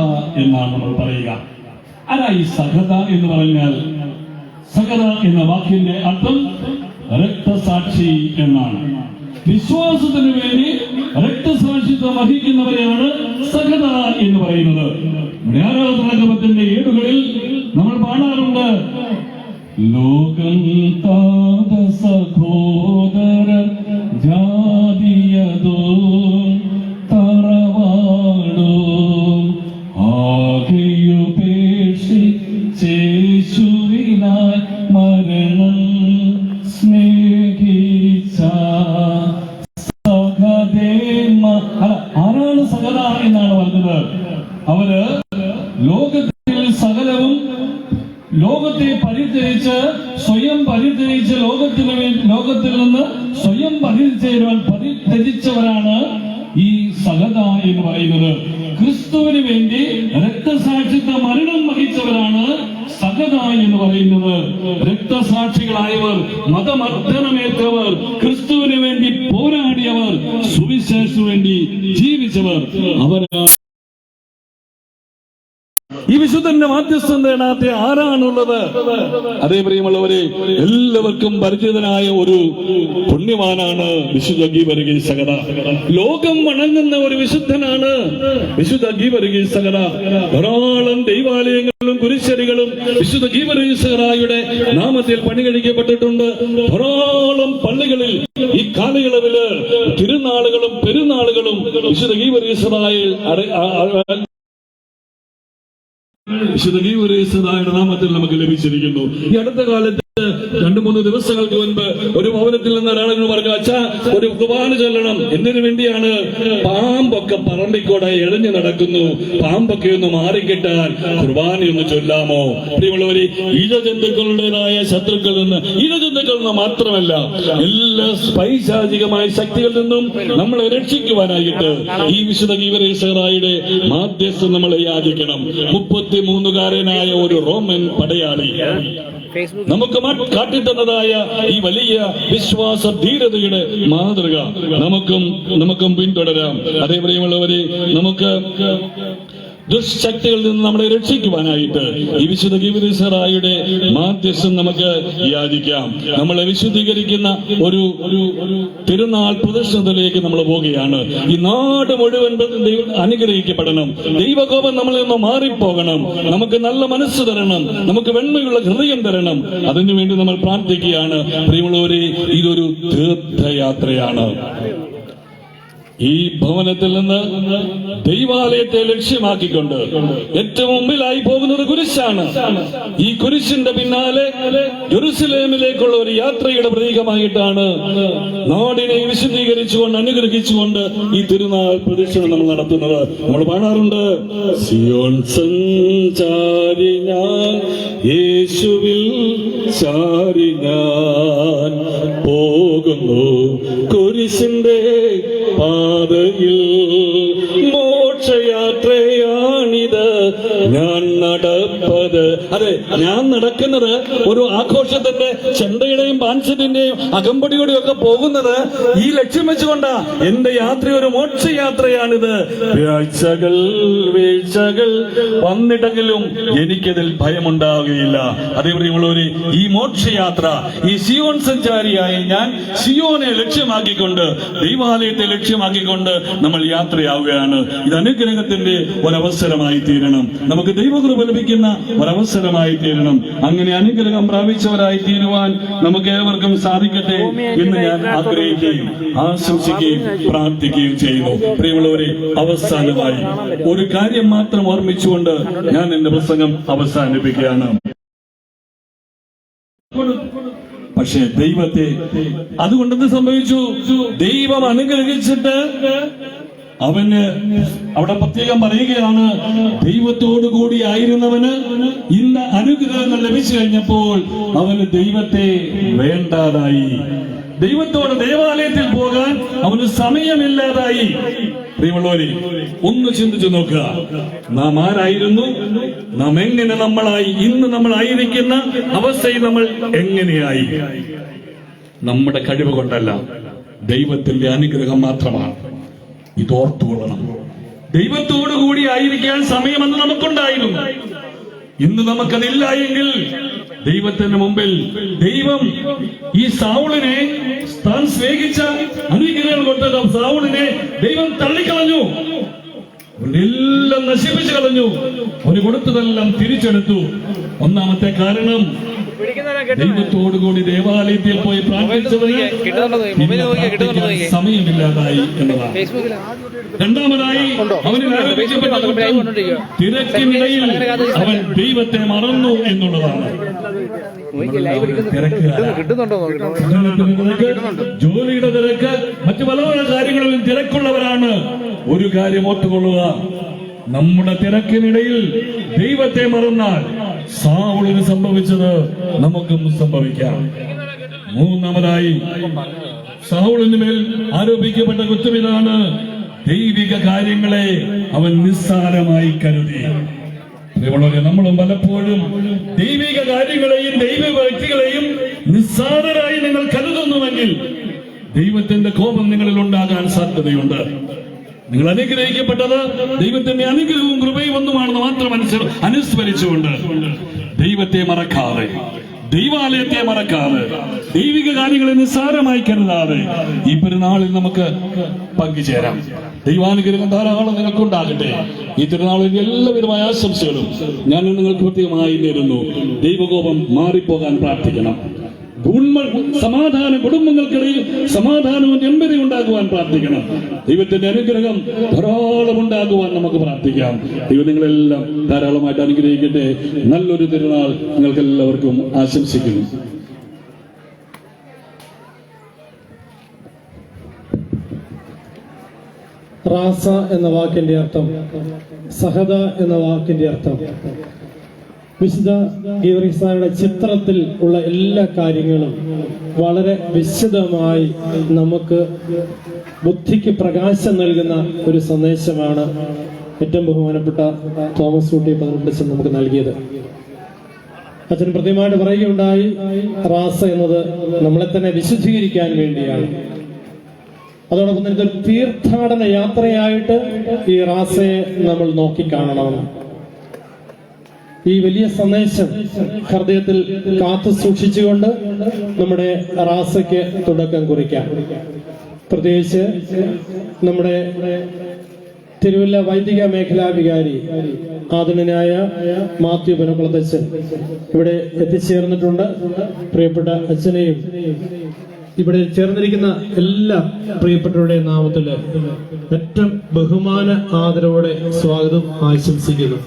എന്നാണ് നമ്മൾ പറയുക. ആരാ ഈ സഹത എന്ന് പറഞ്ഞാൽ? സഹത എന്ന വാക്കിന്റെ അർത്ഥം രക്തസാക്ഷി എന്നാണ്. വിശ്വാസത്തിന് വേണ്ടി രക്തസാക്ഷിത്വം വഹിക്കുന്നവരെയാണ് സഹത എന്ന് പറയുന്നത്. ആരാധനാക്രമത്തിന്റെ ഏടുകളിൽ നമ്മൾ പാടാറുണ്ട്, ലോകം താത സഹോദര ആരാണ് സകല എന്നാണ് പറഞ്ഞത്? അവര് ലോകത്തിൽ സകലവും ലോകത്തെ പരിത്യജിച്ച് സ്വയം പരിത്യജിച്ച് ലോകത്തിൽ നിന്ന് സ്വയം പരിത്യജിച്ചവരാണ് ഈ സകല എന്ന് പറയുന്നത്. ക്രിസ്തുവിന് വേണ്ടി രക്തസാക്ഷിത്വ മരണം വഹിച്ചവരാണ് സകല എന്ന് പറയുന്നത്. രക്തസാക്ഷികളായവർ, മതമർദ്ദനമേറ്റവർ, ക്രിസ്തുവിന് വേണ്ടി പോരാടിയവർ, സുവിശേഷത്തിന് വേണ്ടി ജീവിച്ചവർ, അവരാണ്. ഈ വിശുദ്ധന്റെ മാധ്യസ്ഥം തേടാത്ത ആരാണുള്ളത്? അതേ പ്രിയമുള്ളവരെ, എല്ലാവർക്കും പരിചിതനായ ഒരു പുണ്യവാനാണ് വിശുദ്ധ ഗീവർഗീസ് സകല. ലോകം വണങ്ങുന്ന ഒരു വിശുദ്ധനാണ് വിശുദ്ധ ഗീവർഗീസ് സകല. ധാരാളം ദൈവാലയങ്ങളും കുരിശടികളും വിശുദ്ധ ഗീവർഗീസ് സകലയുടെ നാമത്തിൽ പണി കഴിക്കപ്പെട്ടിട്ടുണ്ട്. ധാരാളം പള്ളികളിൽ ഈ കാലയളവില് തിരുനാളുകളും പെരുന്നാളുകളും വിശുദ്ധ ഗീവർഗീസ് സകലയിൽ വിശുദ്ധ ഗീവർഗീസ് നാമത്തിൽ നമുക്ക് ലഭിച്ചിരിക്കുന്നു. ഈ അടുത്ത കാലത്ത് 2-3 ദിവസങ്ങൾക്ക് മുൻപ് ഒരു ഭവനത്തിൽ നിന്ന് ഒരാളിന് പറഞ്ഞു, അച്ഛാ ഒരു കുർബാന ചൊല്ലണം. എന്തിനു വേണ്ടിയാണ്? പാമ്പൊക്കെ പറമ്പിക്കൂടെ എഴഞ്ഞു നടക്കുന്നു, പാമ്പൊക്കെ ഒന്ന് മാറിക്കിട്ടാൻ കുർബാനയൊന്ന് ചൊല്ലാമോ? പ്രിയമുള്ളവരെ, ഇഴജന്തുക്കളുടേതായ ശത്രുക്കളിൽ നിന്ന്, ഇഴജന്തുക്കളിൽ നിന്ന് മാത്രമല്ല എല്ലാ പൈശാചികമായ ശക്തികളിൽ നിന്നും നമ്മളെ രക്ഷിക്കുവാനായിട്ട് ഈ വിശുദ്ധ ഗീവർഗീസ് മാധ്യസ്ഥം നമ്മളെ യാചിക്കണം. 33കാരനായ ഒരു റോമൻ പടയാളി നമുക്ക് കാട്ടിത്തന്നതായ ഈ വലിയ വിശ്വാസ ധീരതയുടെ മാതൃക നമുക്കും പിന്തുടരാം. അതേ പ്രിയമുള്ളവരെ, നമുക്ക് ദുഷ്ശക്തികളിൽ നിന്ന് നമ്മളെ രക്ഷിക്കുവാനായിട്ട് ഈ വിശുദ്ധ ഗീവർഗീസ് മാധ്യസ്ഥം നമുക്ക് യാചിക്കാം. നമ്മളെ വിശുദ്ധീകരിക്കുന്ന ഒരു തിരുനാൾ പ്രദർശനത്തിലേക്ക് നമ്മൾ പോവുകയാണ്. ഈ നാട് മുഴുവൻ അനുഗ്രഹിക്കപ്പെടണം. ദൈവകോപം നമ്മളിൽ നിന്ന് മാറിപ്പോകണം. നമുക്ക് നല്ല മനസ്സ് തരണം. നമുക്ക് വെണ്മയുള്ള ഹൃദയം തരണം. അതിനുവേണ്ടി നമ്മൾ പ്രാർത്ഥിക്കുകയാണ്. പ്രിയമുള്ളവരെ, ഇതൊരു തീർത്ഥയാത്രയാണ്. ഈ ഭവനത്തിൽ നിന്ന് ദൈവാലയത്തെ ലക്ഷ്യമാക്കിക്കൊണ്ട് ഏറ്റവും മുമ്പിലായി പോകുന്നത് കുരിശാണ്. ഈ കുരിശിന്റെ പിന്നാലെ ജെറുസലേമിലേക്കുള്ള ഒരു യാത്രയുടെ പ്രതീകമായിട്ടാണ് നാടിനെ വിശദീകരിച്ചുകൊണ്ട് അനുഗ്രഹിച്ചുകൊണ്ട് ഈ തിരുനാൾ പ്രദക്ഷിണം നമ്മൾ നടത്തുന്നത്. നമ്മൾ പാടാറുണ്ട്, സിയോൻ സഞ്ചാരി ഞാൻ, യേശുവിൽ ചാരി ഞാൻ പോകുന്നു കുരിശിന്റെ പാതയിൽ, മോക്ഷയാത്രയാണിത് ഞാൻ നടപ്പത്. അതെ, ഞാൻ നടക്കുന്നത് ഒരു ആഘോഷത്തിന്റെ ചെണ്ടയുടെയും പാൻസറ്റിന്റെയും അകമ്പടിയോടെയും ഒക്കെ പോകുന്നത് ഈ ലക്ഷ്യം വെച്ചുകൊണ്ടാ. എന്റെ യാത്ര ഒരു മോക്ഷയാത്രയാണിത്. വീഴ്ചകൾ വന്നിട്ടെങ്കിലും എനിക്കതിൽ ഭയമുണ്ടാവുകയില്ല. അതേപോലെയുള്ളവര്, ഈ മോക്ഷയാത്ര, ഈ സിയോൻ സഞ്ചാരിയായ ഞാൻ സിയോനെ ലക്ഷ്യമാക്കിക്കൊണ്ട്, ദൈവാലയത്തെ ലക്ഷ്യമാക്കിക്കൊണ്ട് നമ്മൾ യാത്രയാവുകയാണ്. ഇത് അനുഗ്രഹത്തിന്റെ ഒരവസരമായി തീരണം. നമുക്ക് ദൈവകൃപ ലഭിക്കുന്ന ഒരവസരമായി തീരണം. അങ്ങനെ അനുഗ്രഹം പ്രാപിച്ചവരായി തീരുവാൻ നമുക്ക് ഏവർക്കും സാധിക്കട്ടെ എന്ന് ഞാൻ ആഗ്രഹിക്കുകയും ആശംസിക്കുകയും പ്രാർത്ഥിക്കുകയും ചെയ്യുന്നു. പ്രിയമുള്ളവരെ, അവസാനമായി ഒരു കാര്യം മാത്രം ഓർമ്മിച്ചുകൊണ്ട് ഞാൻ എന്റെ പ്രസംഗം അവസാനിപ്പിക്കുകയാണ്. പക്ഷേ ദൈവത്തെ, അതുകൊണ്ടെന്ത് സംഭവിച്ചു? ദൈവം അനുഗ്രഹിച്ചിട്ട് അവന് അവിടെ പ്രത്യേകം പറയുകയാണ്, ദൈവത്തോടു കൂടി ആയിരുന്നവന് ഇന്ന് അനുഗ്രഹങ്ങൾ ലഭിച്ചു കഴിഞ്ഞപ്പോൾ അവന് ദൈവത്തെ വേണ്ടാതായി. ദൈവത്തോട് ദേവാലയത്തിൽ പോകാൻ അവന് സമയമില്ലാതായി. പ്രിയമുള്ളവരെ, ഒന്ന് ചിന്തിച്ചു നോക്കുക. നാം ആരായിരുന്നു? നാം എങ്ങനെ നമ്മളായി? ഇന്ന് നമ്മളായിരിക്കുന്ന അവസ്ഥയിൽ നമ്മൾ എങ്ങനെയായി? നമ്മുടെ കഴിവ് കൊണ്ടല്ല, ദൈവത്തിന്റെ അനുഗ്രഹം മാത്രമാണ്. ഇതോർത്തുകൊള്ളണം. ദൈവത്തോടു കൂടി ആയിരിക്കാൻ സമയമെന്ന് നമുക്കുണ്ടായിരുന്നു. ഇന്ന് നമുക്കതില്ല എങ്കിൽ ദൈവത്തിന് മുമ്പിൽ ദൈവം ഈ സൗളിനെ, താൻ സ്നേഹിച്ച അനുഗ്രഹങ്ങൾ കൊടുത്ത സൗളിനെ ദൈവം തള്ളിക്കളഞ്ഞു. എല്ലാം നശിപ്പിച്ചു കളഞ്ഞു. അവന് കൊടുത്തതെല്ലാം തിരിച്ചെടുത്തു. ഒന്നാമത്തെ കാരണം, ദൈവത്തോടുകൂടി ദേവാലയത്തിൽ പോയി പ്രാർത്ഥിച്ചവന് പ്രാർത്ഥിക്കാൻ സമയമില്ലാതായി എന്നതാണ്. രണ്ടാമതായി അവന് ആരോപിക്കപ്പെട്ട കുറ്റം തിരക്കിനിടയിൽ അവൻ ദൈവത്തെ മറന്നു എന്നുള്ളതാണ്. ജോലിയുടെ തിരക്ക്, മറ്റു പല പല കാര്യങ്ങളിലും തിരക്കുള്ളവരാണ്. ഒരു കാര്യം ഓർത്തുകൊള്ളുക, നമ്മുടെ തിരക്കിനിടയിൽ ദൈവത്തെ മറന്നാൽ സാവുളിന് സംഭവിച്ചത് നമുക്കും സംഭവിക്കാം. മൂന്നാമതായി സാവുളിന് മേൽ ആരോപിക്കപ്പെട്ട കുറ്റം ഇതാണ്: ദൈവിക കാര്യങ്ങളെ അവൻ നിസ്സാരമായി കരുതി. നമ്മളും പലപ്പോഴും ദൈവിക കാര്യങ്ങളെയും ദൈവിക വ്യക്തികളെയും നിസ്സാരരായി നിങ്ങൾ കരുതുന്നുവെങ്കിൽ ദൈവത്തിന്റെ കോപം നിങ്ങളിൽ ഉണ്ടാകാൻ സാധ്യതയുണ്ട്. നിങ്ങൾ അനുഗ്രഹിക്കപ്പെട്ടത് ദൈവത്തിന്റെ അനുഗ്രഹവും കൃപയും ഒന്നുമാണെന്ന് മാത്രം അനുസ്മരിച്ചുകൊണ്ട് ദൈവത്തെ മറക്കാതെ, ദൈവാലയത്തെ മറക്കാതെ, ദൈവിക കാര്യങ്ങളെ നിസ്സാരമായി കരുതാതെ ഈ പെരുന്നാളിൽ നമുക്ക് പങ്കുചേരാം. ദൈവാനുഗ്രഹം ധാരാളം നിങ്ങൾക്കുണ്ടാകട്ടെ. ഈ തിരുനാളിന്റെ എല്ലാവിധമായ ആശംസകളും ഞാൻ നിങ്ങൾക്ക് പ്രത്യേകമായി നേരുന്നു. ദൈവകോപം മാറിപ്പോകാൻ പ്രാർത്ഥിക്കണം. സമാധാന കുടുംബങ്ങൾക്കിടയിൽ സമാധാനവും നെമ്മതിയും ഉണ്ടാകുവാൻ പ്രാർത്ഥിക്കണം. ദൈവത്തിന്റെ അനുഗ്രഹം ധാരാളം ഉണ്ടാകുവാൻ നമുക്ക് പ്രാർത്ഥിക്കാം. ദൈവം നിങ്ങളെല്ലാം ധാരാളമായിട്ട് അനുഗ്രഹിക്കട്ടെ. നല്ലൊരു തിരുനാൾ നിങ്ങൾക്ക് എല്ലാവർക്കും ആശംസിക്കുന്നു. റാസ എന്ന വാക്കിന്റെ അർത്ഥം, സഹദ എന്ന വാക്കിന്റെ അർത്ഥം, വിശുദ്ധ ഗീവർഗീസായുടെ ചിത്രത്തിൽ ഉള്ള എല്ലാ കാര്യങ്ങളും വളരെ വിശദമായി നമുക്ക് ബുദ്ധിക്ക് പ്രകാശം നൽകുന്ന ഒരു സന്ദേശമാണ് ഏറ്റവും ബഹുമാനപ്പെട്ട തോമസ് ഊട്ടി പതിനെട്ടച്ഛൻ നമുക്ക് നൽകിയത്. അച്ഛൻ പ്രത്യേകമായിട്ട് പറയുകയുണ്ടായി, റാസ എന്നത് നമ്മളെ തന്നെ വിശുദ്ധീകരിക്കാൻ വേണ്ടിയാണ്. അതോടൊപ്പം തന്നെ ഇതൊരു തീർത്ഥാടന യാത്രയായിട്ട് ഈ റാസയെ നമ്മൾ നോക്കിക്കാണണം. ഈ വലിയ സന്ദേശം ഹൃദയത്തിൽ കാത്തു സൂക്ഷിച്ചുകൊണ്ട് നമ്മുടെ റാസയ്ക്ക് തുടക്കം കുറിക്കാം. പ്രത്യേകിച്ച് നമ്മുടെ തിരുവല്ല വൈദിക മേഖലാ വികാരി ആദരണീയനായ മാത്യു പനക്കുളത്തച്ഛൻ ഇവിടെ എത്തിച്ചേർന്നിട്ടുണ്ട്. പ്രിയപ്പെട്ട അച്ഛനെയും ഇവിടെ ചേർന്നിരിക്കുന്ന എല്ലാ പ്രിയപ്പെട്ടവരുടെ നാമത്തിൽ ഏറ്റവും ബഹുമാന ആദരവോടെ സ്വാഗതം ആശംസിക്കുന്നു.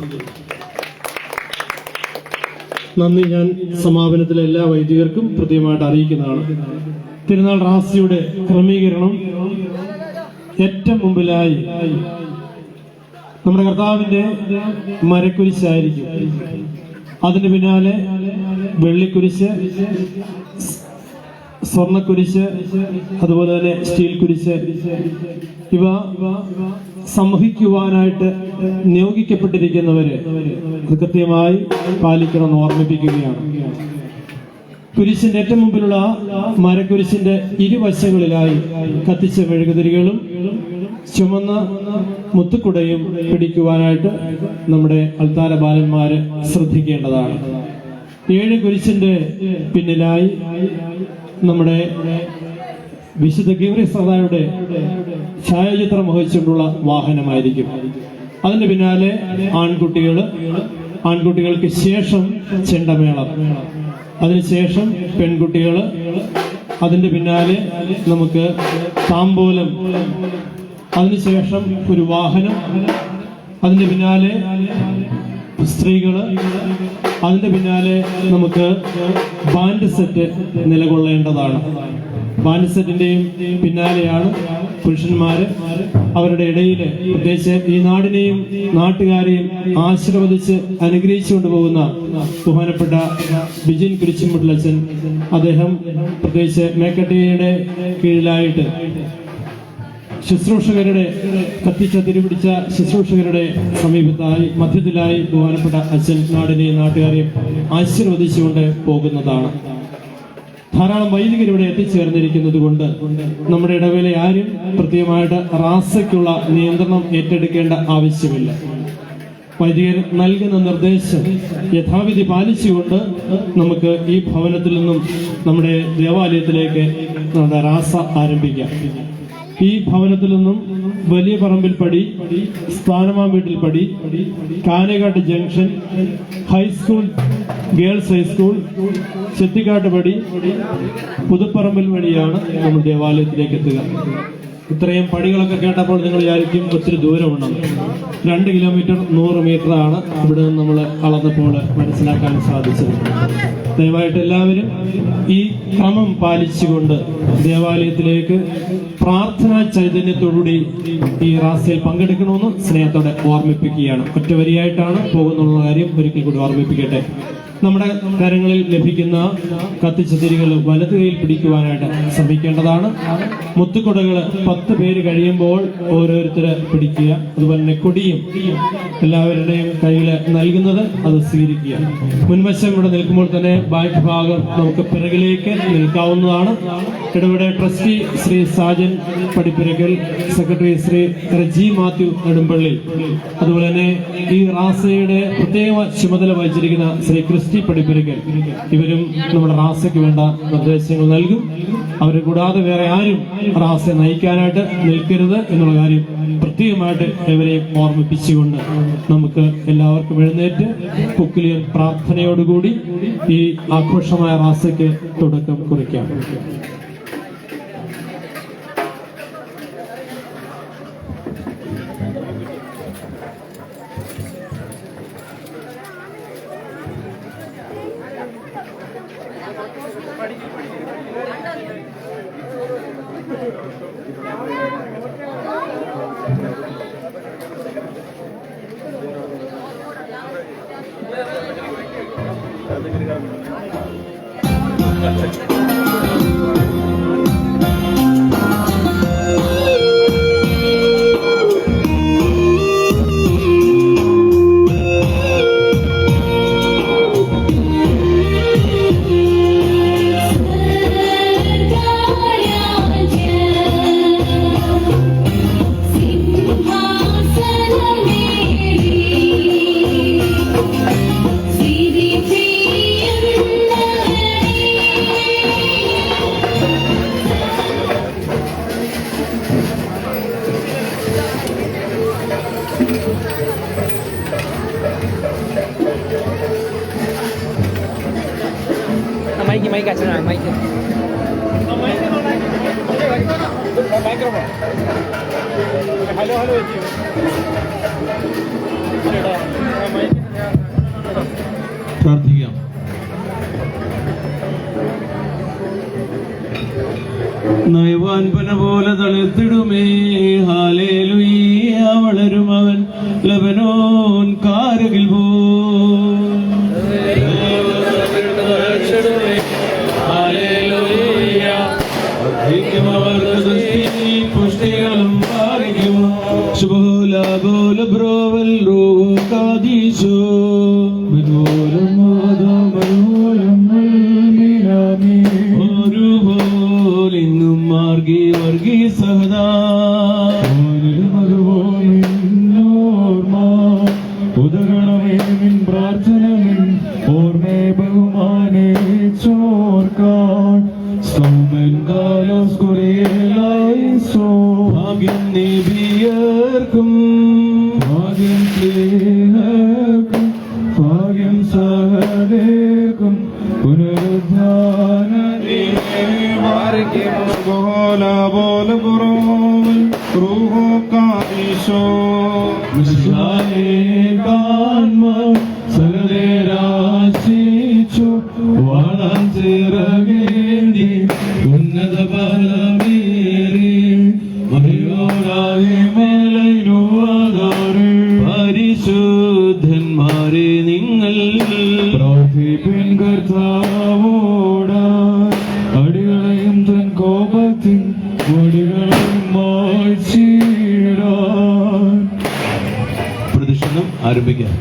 നന്ദി ഞാൻ സമാപനത്തിലെ എല്ലാ വൈദികർക്കും പ്രത്യേകമായിട്ട് അറിയിക്കുന്നതാണ്. തിരുനാൾ റാസയുടെ ക്രമീകരണം ഏറ്റവും മുമ്പിലായി നമ്മുടെ കർത്താവിന്റെ മരക്കുരിശായിരിക്കും. അതിന് പിന്നാലെ വെള്ളിക്കുരിശ്, സ്വർണ്ണക്കുരിശ്, അതുപോലെ തന്നെ സ്റ്റീൽ കുരിശ്, ഇവ സംവഹിക്കുവാനായിട്ട് നിയോഗിക്കപ്പെട്ടിരിക്കുന്നവര് അത് കൃത്യമായി പാലിക്കണമെന്ന് ഓർമ്മിപ്പിക്കുകയാണ്. കുരിശിന്റെ ഏറ്റവും മുമ്പിലുള്ള മരക്കുരിശിന്റെ ഇരുവശങ്ങളിലായി കത്തിച്ച മെഴുകുതിരികളും ചുമന്ന മുത്തുക്കുടയും പിടിക്കുവാനായിട്ട് നമ്മുടെ അൾത്താര ബാലന്മാര് ശ്രദ്ധിക്കേണ്ടതാണ്. 7 കുരിശിന്റെ പിന്നിലായി നമ്മുടെ വിശുദ്ധ ഗീവർഗീസായുടെ ഛായാചിത്രം വഹിച്ചുകൊണ്ടുള്ള വാഹനമായിരിക്കും. അതിന്റെ പിന്നാലെ ആൺകുട്ടികൾക്ക് ശേഷം ചെണ്ടമേളം, അതിനുശേഷം പെൺകുട്ടികള്, അതിന്റെ പിന്നാലെ നമുക്ക് താമ്പോലം, അതിനുശേഷം ഒരു വാഹനം, അതിന്റെ പിന്നാലെ സ്ത്രീകള്, അതിന്റെ പിന്നാലെ നമുക്ക് ബാൻഡ് സെറ്റ് നിലകൊള്ളേണ്ടതാണ്. ബാൻഡ് സെറ്റിന്റെയും പിന്നാലെയാണ് പുരുഷന്മാര്. അവരുടെ ഇടയിൽ പ്രത്യേകിച്ച് ഈ നാടിനെയും നാട്ടുകാരെയും ആശീർവദിച്ച് അനുഗ്രഹിച്ചുകൊണ്ട് പോകുന്ന ബഹുമാനപ്പെട്ട ബിജിൻ കുരിശുമുട്ടലച്ചൻ, അദ്ദേഹം പ്രത്യേകിച്ച് മേക്കട്ടിയുടെ കീഴിലായിട്ട് ശുശ്രൂഷകരുടെ കത്തിച്ച തിരുപിടിച്ച ശുശ്രൂഷകരുടെ സമീപത്തായി മധ്യത്തിലായി ബഹുമാനപ്പെട്ട അച്ഛൻ നാടിനെയും നാട്ടുകാരെയും ആശീർവദിച്ചുകൊണ്ട് പോകുന്നതാണ്. ധാരാളം വൈദികർ ഇവിടെ എത്തിച്ചേർന്നിരിക്കുന്നത് കൊണ്ട് നമ്മുടെ ഇടവേളയിൽ ആരും പ്രത്യേകമായിട്ട് റാസയ്ക്കുള്ള നിയന്ത്രണം ഏറ്റെടുക്കേണ്ട ആവശ്യമില്ല. വൈദികർ നൽകുന്ന നിർദ്ദേശം യഥാവിധി പാലിച്ചുകൊണ്ട് നമുക്ക് ഈ ഭവനത്തിൽ നിന്നും നമ്മുടെ ദേവാലയത്തിലേക്ക് നമ്മുടെ റാസ ആരംഭിക്കാം. ഈ ഭവനത്തിൽ നിന്നും വലിയ പറമ്പിൽ പടി, സ്ഥാനമാം വീട്ടിൽ പടി, കാനേകാട്ട് ജംഗ്ഷൻ, ഹൈസ്കൂൾ ഗേൾസ് ഹൈസ്കൂൾ, ചെത്തിക്കാട്ട് പടി, പുതുപ്പറമ്പിൽ വഴിയാണ് നമ്മൾ ദേവാലയത്തിലേക്ക് എത്തുക. ഇത്രയും പടികളൊക്കെ കേട്ടപ്പോൾ നിങ്ങൾ വിചാരിക്കും ഒത്തിരി ദൂരമുണ്ടെന്ന്. 2 കിലോമീറ്റർ 100 മീറ്റർ ആണ് ഇവിടെ നിന്ന് നമ്മൾ അളന്നപ്പോൾ മനസ്സിലാക്കാൻ സാധിച്ചത്. ദയവായിട്ട് എല്ലാവരും ഈ ക്രമം പാലിച്ചുകൊണ്ട് ദേവാലയത്തിലേക്ക് പ്രാർത്ഥനാ ചൈതന്യത്തോടുകൂടി ഈ റാസയിൽ പങ്കെടുക്കണമെന്ന് സ്നേഹത്തോടെ ഓർമ്മിപ്പിക്കുകയാണ്. ഒറ്റവരിയായിട്ടാണ് പോകുന്നുള്ള കാര്യം ഒരിക്കൽ കൂടി ഓർമ്മിപ്പിക്കട്ടെ. നമ്മുടെ കരങ്ങളിൽ ലഭിക്കുന്ന കത്തിച്ച തിരികൾ വലതു കൈയിൽ പിടിക്കുവാനായിട്ട് ശ്രമിക്കേണ്ടതാണ്. മുത്തുകൊടകൾ 10 പേര് കഴിയുമ്പോൾ ഓരോരുത്തര് പിടിക്കുക. അതുപോലെ തന്നെ കൊടിയും എല്ലാവരുടെയും കയ്യിൽ നൽകുന്നത് അത് സ്വീകരിക്കുക. മുൻവശം ഇവിടെ നിൽക്കുമ്പോൾ തന്നെ ബാക്ക് ഭാഗം നമുക്ക് പിറകിലേക്ക് നിൽക്കാവുന്നതാണ്. ഇടപെടെ ട്രസ്റ്റി ശ്രീ സാജൻ പടിപ്പിരക്കൽ, സെക്രട്ടറി ശ്രീ റജി മാത്യു നെടുമ്പള്ളി, അതുപോലെ തന്നെ ഈ റാസയുടെ പ്രത്യേക ചുമതല വഹിച്ചിരിക്കുന്ന ശ്രീ ക്രിസ്റ്റി പടിപ്പിരക്കൽ, ഇവരും നമ്മുടെ റാസയ്ക്ക് വേണ്ട നിർദ്ദേശങ്ങൾ നൽകും. അവരെ കൂടാതെ വേറെ ആരും റാസയെ നയിക്കാനായിട്ട് നിൽക്കരുത് എന്നുള്ള കാര്യം പ്രത്യേകമായിട്ട് ഇവരെയും ഓർമ്മിപ്പിച്ചുകൊണ്ട് നമുക്ക് എല്ലാവർക്കും എഴുന്നേറ്റ് കുക്കിലിയൻ പ്രാർത്ഥനയോടുകൂടി ഈ ആഘോഷമായ റാസയ്ക്ക് തുടക്കം കുറിക്കാം. Mic aja, mic. Halo. പ്രാർത്ഥിക്കാം. നയവാൻപന പോലെ തളിർത്തിടുമേ, ഹല്ലേലൂയ, വളരും അവൻ ലബനോൻ കാരകിൽ പോ. പുഷ്ടികളും ഒരുപോലിന്നും മാർഗി വർഗീ സഹദാ ഉദകണമേ നിൻ പ്രാർത്ഥനമിൻ ഓർമ്മേ ബഹുമാനേ ചോർക്കാൻ സൗമൻ കാലോസ് കുറേലായിസോ. ഭാഗ്യം നിബിയർക്കും ഭാഗ്യം സ്നേഹർക്കും ഭാഗ്യം സഹദേർക്കും പുനരുദ്ധാനേ സകലേരാശിച്ചു വാളാൻ ചിറകേന്തി ഉന്നത ബലമേറി മറിയോരായി മേലയിലുവാതാറ്. പരിശുദ്ധന്മാരെ നിങ്ങൾ പ്രാർത്ഥിപ്പിൻ കർത്താവോടായി, അടികളെയും തൻ കോപത്തിൻ വടികളെയും മായ്ച്ചിടാൻ. പ്രദക്ഷിണം ആരംഭിക്കാം.